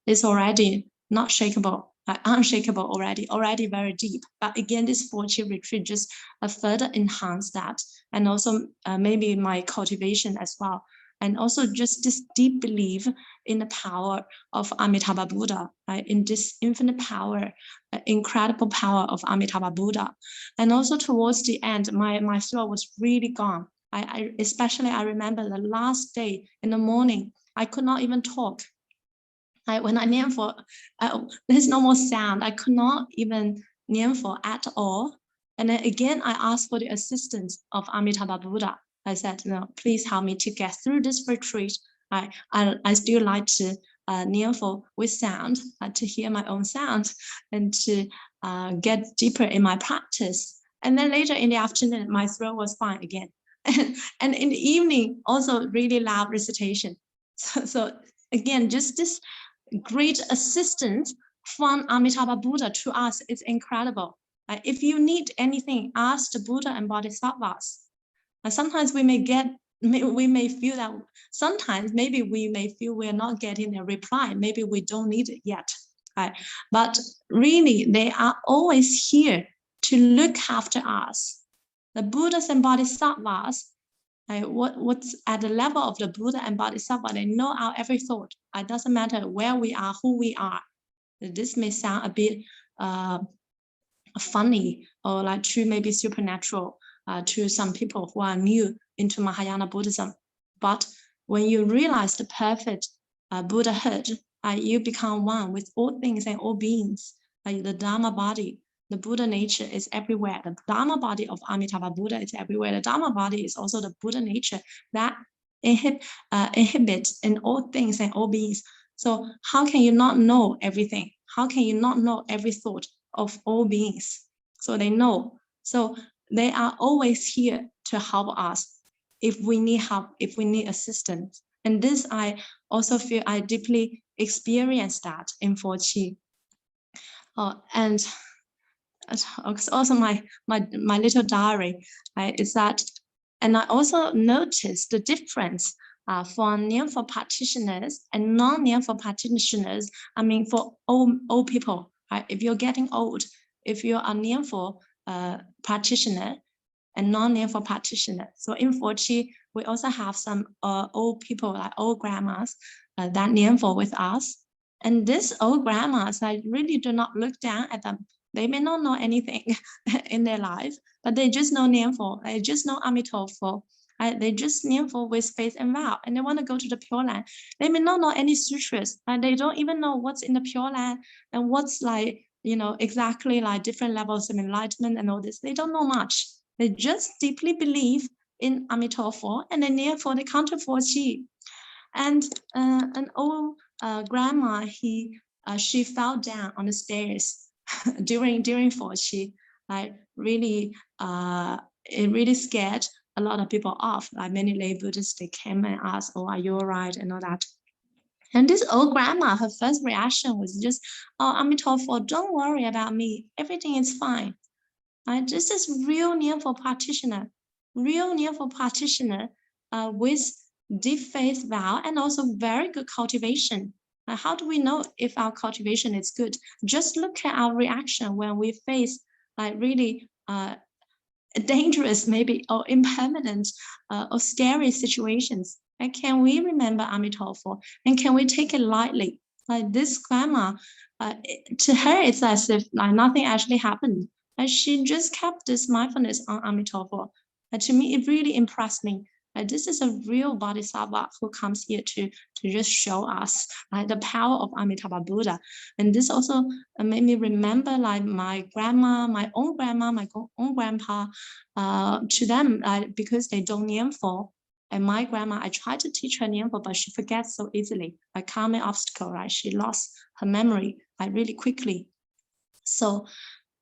is already not shakeable, unshakable already very deep. But again, this Foqi retreat just further enhanced that. And also maybe my cultivation as well. And also just this deep belief in the power of Amitabha Buddha, in this infinite power, incredible power of Amitabha Buddha. And also towards the end, my throat was really gone. Especially I remember the last day in the morning, I could not even talk. When I Nianfo, there's no more sound. I could not even Nianfo at all. And then again, I asked for the assistance of Amitabha Buddha. I said, no, please help me to get through this retreat. I still like to Nianfo with sound, to hear my own sound and to get deeper in my practice. And then later in the afternoon, my throat was fine again. And in the evening, also really loud recitation. So again, just this great assistance from Amitabha Buddha to us is incredible. If you need anything, ask the Buddha and Bodhisattvas. Sometimes we may get we may feel that sometimes maybe we may feel we're not getting a reply. Maybe we don't need it yet. Right? But really, they are always here to look after us. The Buddhas and Bodhisattvas, what's at the level of the Buddha and Bodhisattva, they know our every thought. It doesn't matter where we are, who we are. This may sound a bit funny or like too maybe supernatural to some people who are new into Mahayana Buddhism. But when you realize the perfect Buddhahood, you become one with all things and all beings. The Dharma body, the Buddha nature is everywhere. The Dharma body of Amitabha Buddha is everywhere. The Dharma body is also the Buddha nature that inhibits in all things and all beings. So how can you not know everything? How can you not know every thought of all beings? So they know. So they are always here to help us if we need help, if we need assistance. And this, I also feel I deeply experienced that in Foqi. And also my little diary is that, and I also noticed the difference for Nianfo practitioners and non-Nianfo practitioners. I mean, for old people, right? If you're getting old, if you're a Nianfo practitioner and non-Nianfo practitioner. So in Foqi, we also have some old people, like old grandmas that Nianfo with us. And these old grandmas, I really do not look down at them. They may not know anything in their life, but they just know Nianfo. They just know Amitofo. They just Nianfo with faith and vow, and they want to go to the Pure Land. They may not know any sutras. They don't even know what's in the Pure Land and what's like, exactly like different levels of enlightenment and all this. They don't know much. They just deeply believe in Amitofo, and then Nianfo, they come to Foqi. And an old grandma, she fell down on the stairs during Foqi. Like really, it really scared a lot of people off. Like many lay Buddhists, they came and asked, "Oh, are you all right?" and all that. And this old grandma, her first reaction was just, "Oh, Amitofo, don't worry about me. Everything is fine." This is real Nianfo practitioner with deep faith vow and also very good cultivation. How do we know if our cultivation is good? Just look at our reaction when we face like really dangerous, maybe, or impermanent or scary situations. And can we remember Amitofo? And can we take it lightly? Like this grandma, to her, it's as if like nothing actually happened. And she just kept this mindfulness on Amitofo. To me, it really impressed me. This is a real bodhisattva who comes here to just show us the power of Amitabha Buddha. And this also made me remember like my grandma, my own grandpa, to them, because they don't Nianfo. And my grandma, I tried to teach her Nianfo, but she forgets so easily. Like common obstacle, right? She lost her memory really quickly. So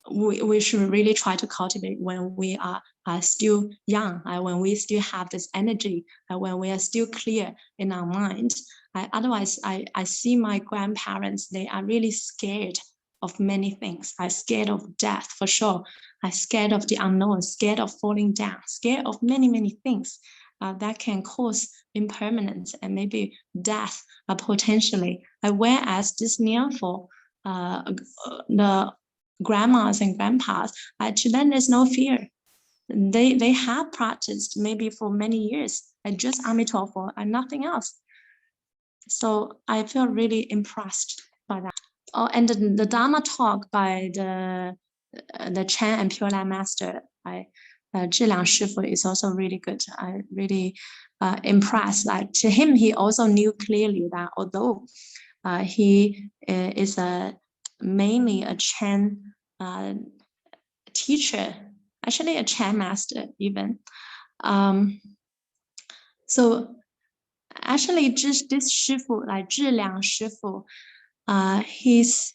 we should really try to cultivate when we are still young, when we still have this energy, when we are still clear in our mind. Otherwise, I see my grandparents, they are really scared of many things. I'm scared of death, for sure. I'm scared of the unknown, scared of falling down, scared of many, many things that can cause impermanence and maybe death potentially. Whereas this Nianfo, the grandmas and grandpas, to them there's no fear. They have practiced maybe for many years and just Amitofo and nothing else. So I feel really impressed by that. Oh, and the Dharma talk by the Chan and Pure Land master, Zhilang Shifu, is also really good. I really impressed. Like to him, he also knew clearly that although he is mainly a Chan teacher, actually a Chan master even. So actually just this Shifu, like Zhilang Shifu, his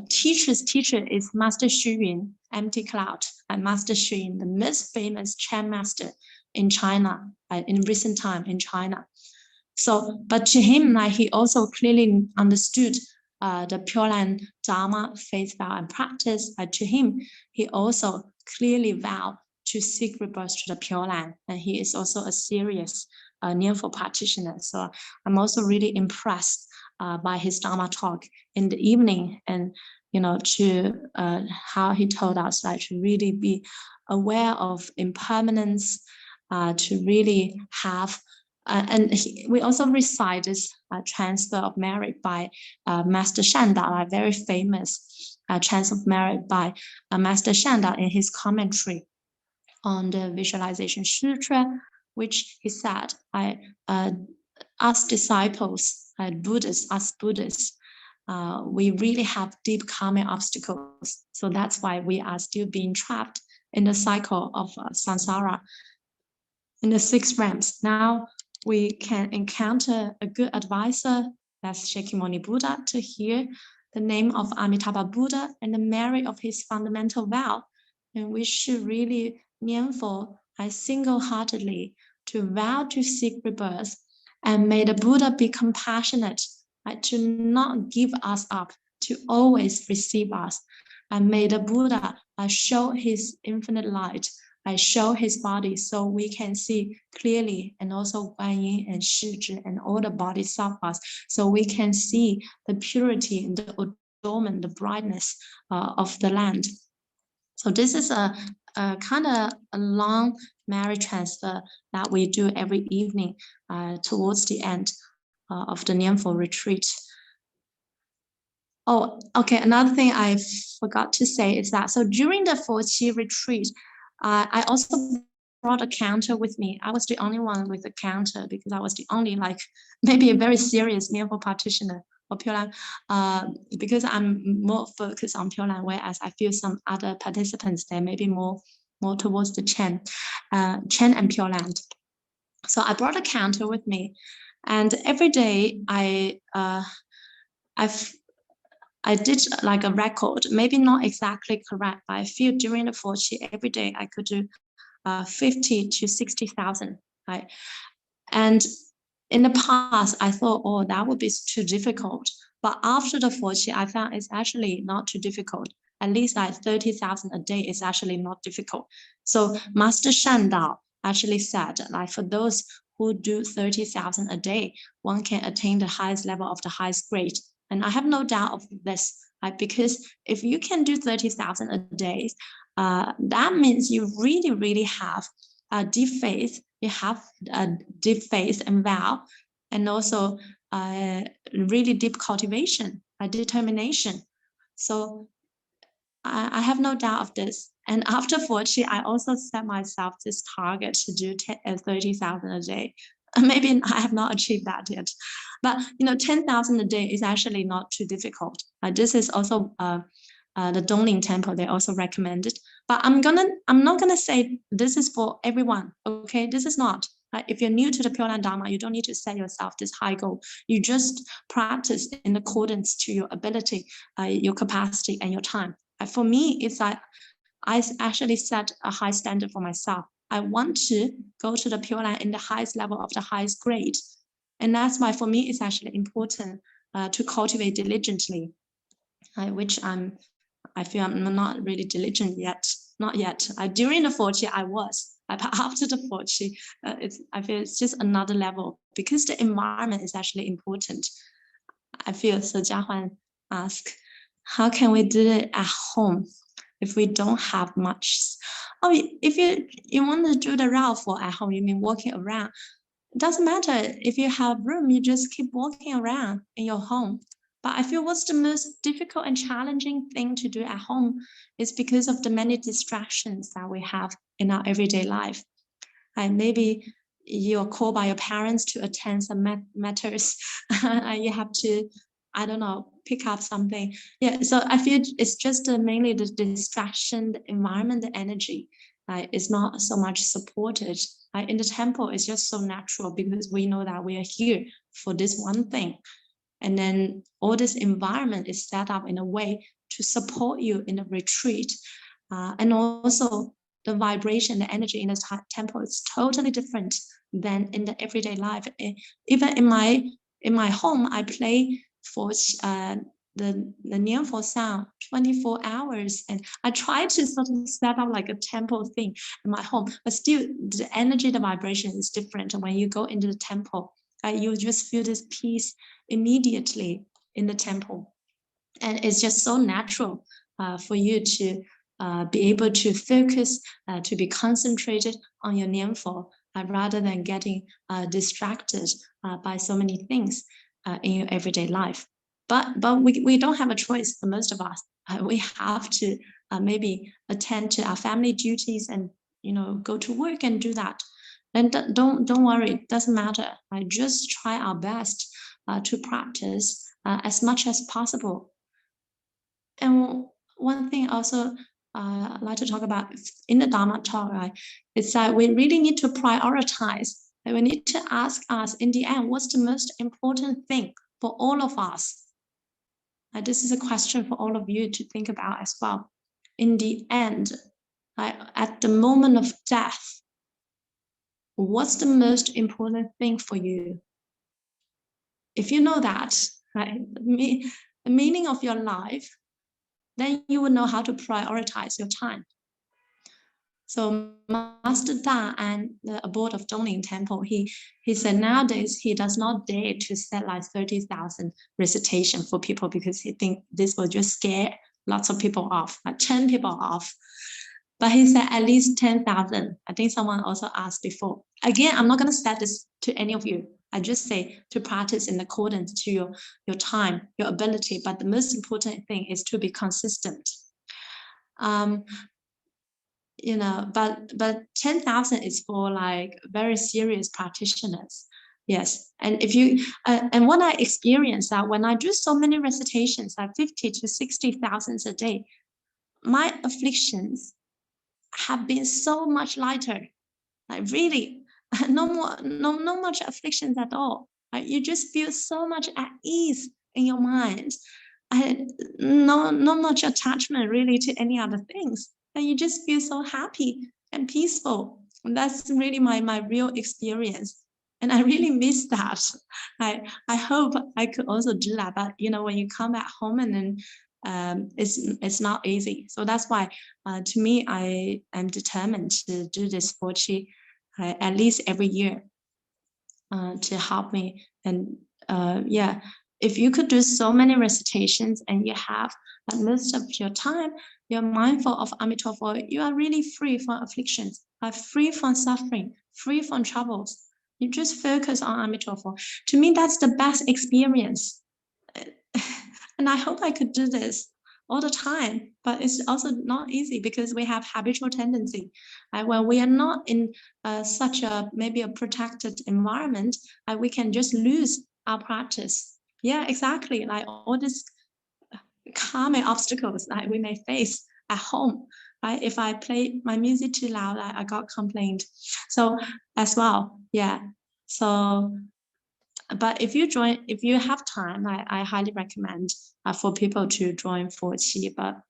teacher's teacher is Master Xu Yun, Empty Cloud, and Master Xu Yun, the most famous Chan master in China, in recent time in China. So, but to him, like he also clearly understood the Pure Land Dharma, faith, vow, and practice. To him, he also clearly vowed to seek rebirth to the Pure Land. And he is also a serious Nianfo practitioner. So I'm also really impressed by his Dharma talk in the evening, and to how he told us to really be aware of impermanence, to really have we also recite this transfer of merit by Master Shanda, a very famous transfer of merit by Master Shanda in his commentary on the Visualization Sutra, which he said, us disciples, us Buddhists, we really have deep karmic obstacles. So that's why we are still being trapped in the cycle of samsara in the 6 realms. Now we can encounter a good advisor, that's Shakyamuni Buddha, to hear the name of Amitabha Buddha and the merit of his fundamental vow. And we should really Nianfo single-heartedly to vow to seek rebirth, and may the Buddha be compassionate, to not give us up, to always receive us. And may the Buddha show his infinite light, show his body so we can see clearly, and also Guan Yin and Shizhi and all the bodhisattvas, so we can see the purity and the adornment, the brightness of the land. So this is a kind of a long merit transfer that we do every evening towards the end of the Nianfo Retreat. Oh, okay. Another thing I forgot to say is that, so during the Foqi Retreat, I also brought a counter with me. I was the only one with a counter because I was the only, maybe a very serious Nianfo practitioner of Pure Land, because I'm more focused on Pure Land, whereas I feel some other participants there may be more towards the Chen and Pure Land. So I brought a counter with me, and every day I did like a record, maybe not exactly correct, but I feel during the Foqi every day I could do 50 to 60,000, right? And in the past, I thought, oh, that would be too difficult. But after the Foqi, I found it's actually not too difficult. At least 30,000 a day is actually not difficult. So Master Shandao actually said, for those who do 30,000 a day, one can attain the highest level of the highest grade. And I have no doubt of this, because if you can do 30,000 a day, that means you really, really have a deep faith. You have a deep faith and vow, and also really deep cultivation, determination. So I have no doubt of this. And after Foqi, I also set myself this target to do 30,000 a day. Maybe I have not achieved that yet, but 10,000 a day is actually not too difficult. This is also the Dongling Temple, they also recommended. But I'm not gonna say this is for everyone. Okay, this is not. If you're new to the Pure Land Dharma, you don't need to set yourself this high goal. You just practice in accordance to your ability, your capacity, and your time. For me, it's I actually set a high standard for myself. I want to go to the Pure Land in the highest level of the highest grade. And that's why for me, it's actually important to cultivate diligently, which I feel I'm not really diligent yet, not yet. During the Foqi, I was, but after the Foqi, I feel it's just another level, because the environment is actually important. I feel, so Jiawen asked, how can we do it at home if we don't have much? Oh, if you want to do the route for at home, you mean walking around. It doesn't matter. If you have room, you just keep walking around in your home. But I feel what's the most difficult and challenging thing to do at home is because of the many distractions that we have in our everyday life. And maybe you're called by your parents to attend some matters, and you have to, I don't know, pick up something. Yeah, so I feel it's just mainly the distraction, the environment, the energy is not so much supported. In the temple, it's just so natural because we know that we are here for this one thing. And then all this environment is set up in a way to support you in the retreat. And also the vibration, the energy in the temple is totally different than in the everyday life. Even in my home, I play for the Nianfo sound 24 hours. And I try to sort of set up like a temple thing in my home, but still the energy, the vibration is different. When you go into the temple, you just feel this peace immediately in the temple. And it's just so natural for you to be able to focus, to be concentrated on your Nianfo, rather than getting distracted by so many things in your everyday life. But we don't have a choice for most of us. We have to maybe attend to our family duties and go to work and do that. And don't worry, it doesn't matter. I just try our best to practice as much as possible. And one thing also I'd like to talk about in the Dharma talk, right, is that we really need to prioritize. And we need to ask us in the end, what's the most important thing for all of us? This is a question for all of you to think about as well. In the end, at the moment of death, what's the most important thing for you? If you know that, right, the meaning of your life, then you will know how to prioritize your time. So Master Da and the abbot of Dongling Temple, he said nowadays he does not dare to set like 30,000 recitation for people because he thinks this will just scare lots of people off, like 10 people off. But he said at least 10,000. I think someone also asked before. Again, I'm not going to set this to any of you. I just say to practice in accordance to your time, your ability. But the most important thing is to be consistent. But 10,000 is for like very serious practitioners. Yes. And if you, and what I experienced that when I do so many recitations, like 50 to 60,000 a day, my afflictions have been so much lighter. Like really, no much afflictions at all. Like you just feel so much at ease in your mind. No much attachment really to any other things. And you just feel so happy and peaceful. And that's really my real experience. And I really miss that. I hope I could also do that. But when you come back home and then it's not easy. So that's why to me, I am determined to do this Foqi at least every year to help me. And if you could do so many recitations and you have most of your time, you're mindful of Amitofo, you are really free from afflictions, free from suffering, free from troubles. You just focus on Amitofo. To me, that's the best experience. And I hope I could do this all the time, but it's also not easy because we have habitual tendency. When we are not in such a maybe a protected environment, we can just lose our practice. Yeah, exactly. Like all these karmic obstacles that we may face at home. Right? If I play my music too loud, I got complained. So as well, yeah. So but if you have time, I highly recommend for people to join Foqi. But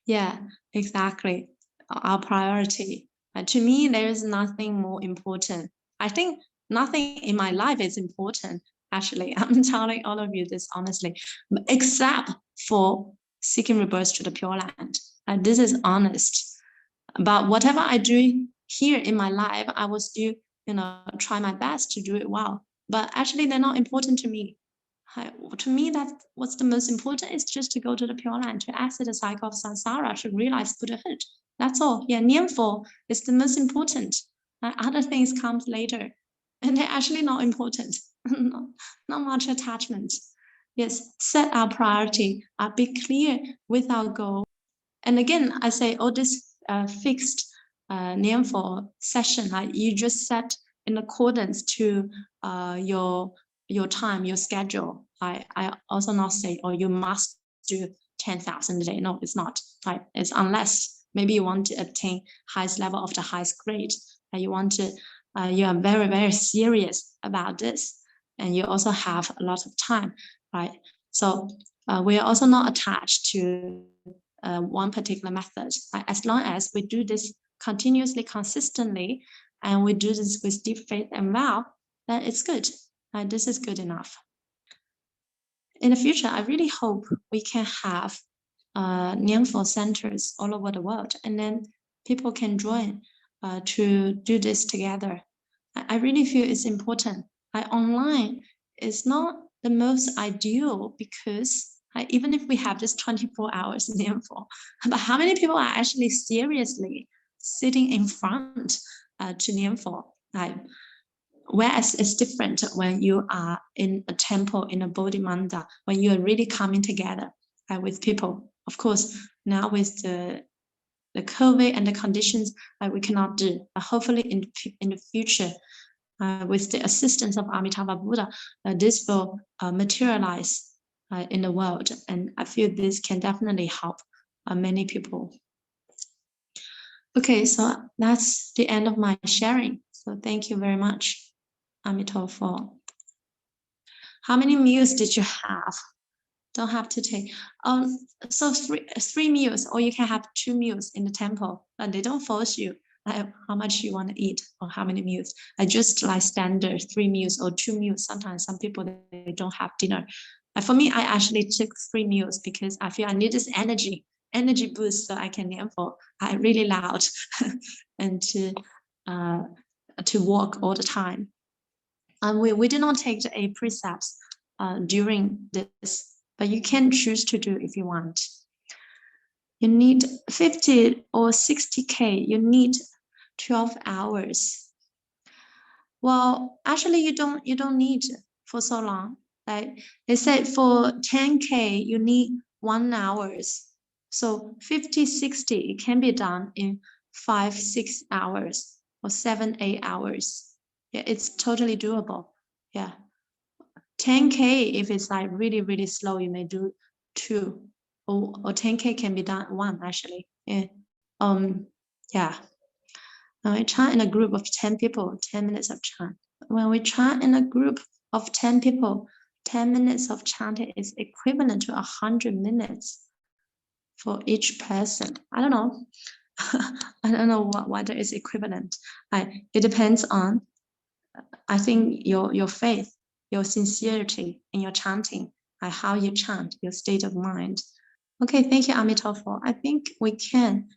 yeah, exactly, our priority. To me, there is nothing more important. I think nothing in my life is important. Actually, I'm telling all of you this honestly, except for seeking rebirth to the Pure Land. This is honest. But whatever I do here in my life, I will still, try my best to do it well. But actually, they're not important to me. To me, that's what's the most important is just to go to the Pure Land, to exit the cycle of samsara, to realize Buddhahood. That's all. Yeah, Nianfo is the most important. Other things come later, and they're actually not important. Not much attachment. Yes, set our priority. Be clear with our goal. And again, I say all this fixed Nianfo session, you just set in accordance to your time, your schedule. I also not say, you must do 10,000 a day. No, it's not. Right? It's unless maybe you want to obtain highest level of the highest grade. You want to, you are very, very serious about this. And you also have a lot of time, right? So we are also not attached to one particular method. As long as we do this continuously, consistently, and we do this with deep faith and vow, then it's good. This is good enough. in the future, I really hope we can have Nianfo centers all over the world, and then people can join to do this together. I really feel it's important. Online is not the most ideal because even if we have this 24 hours Nianfo, but how many people are actually seriously sitting in front to Nianfo? Whereas it's different when you are in a temple, in a Bodhi Manda, when you are really coming together with people. Of course, now with the COVID and the conditions, we cannot do. But hopefully in the future, with the assistance of Amitabha Buddha, this will materialize in the world. And I feel this can definitely help many people. Okay, so that's the end of my sharing. So thank you very much. Amitofo. How many meals did you have? Don't have to take. So three meals, or you can have 2 meals in the temple, and they don't force you how much you want to eat or how many meals. I just like standard 3 meals or 2 meals. Sometimes some people they don't have dinner. For me, I actually took 3 meals because I feel I need this energy boost so I can Nianfo really loud and to walk all the time. We did not take the 8 precepts during this, but you can choose to do if you want. You need 50 or 60K, you need 12 hours. Well, actually you don't need for so long. Like they said for 10K, you need 1 hour. So 50, 60, it can be done in 5, 6 hours or 7, 8 hours. Yeah, it's totally doable. Yeah. 10K, if it's like really, really slow, you may do 2 or 10K can be done 1 actually. Yeah. Yeah. When we chant in a group of 10 people, 10 minutes of chant. When we chant in a group of 10 people, 10 minutes of chanting is equivalent to 100 minutes for each person. I don't know. I don't know whether it's equivalent. It depends on, I think, your faith, your sincerity in your chanting, how you chant, your state of mind. Okay, thank you, Amitabha. I think we can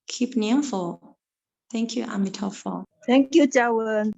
keep Nianfo. Thank you, Amitabha. Thank you, Jiawen.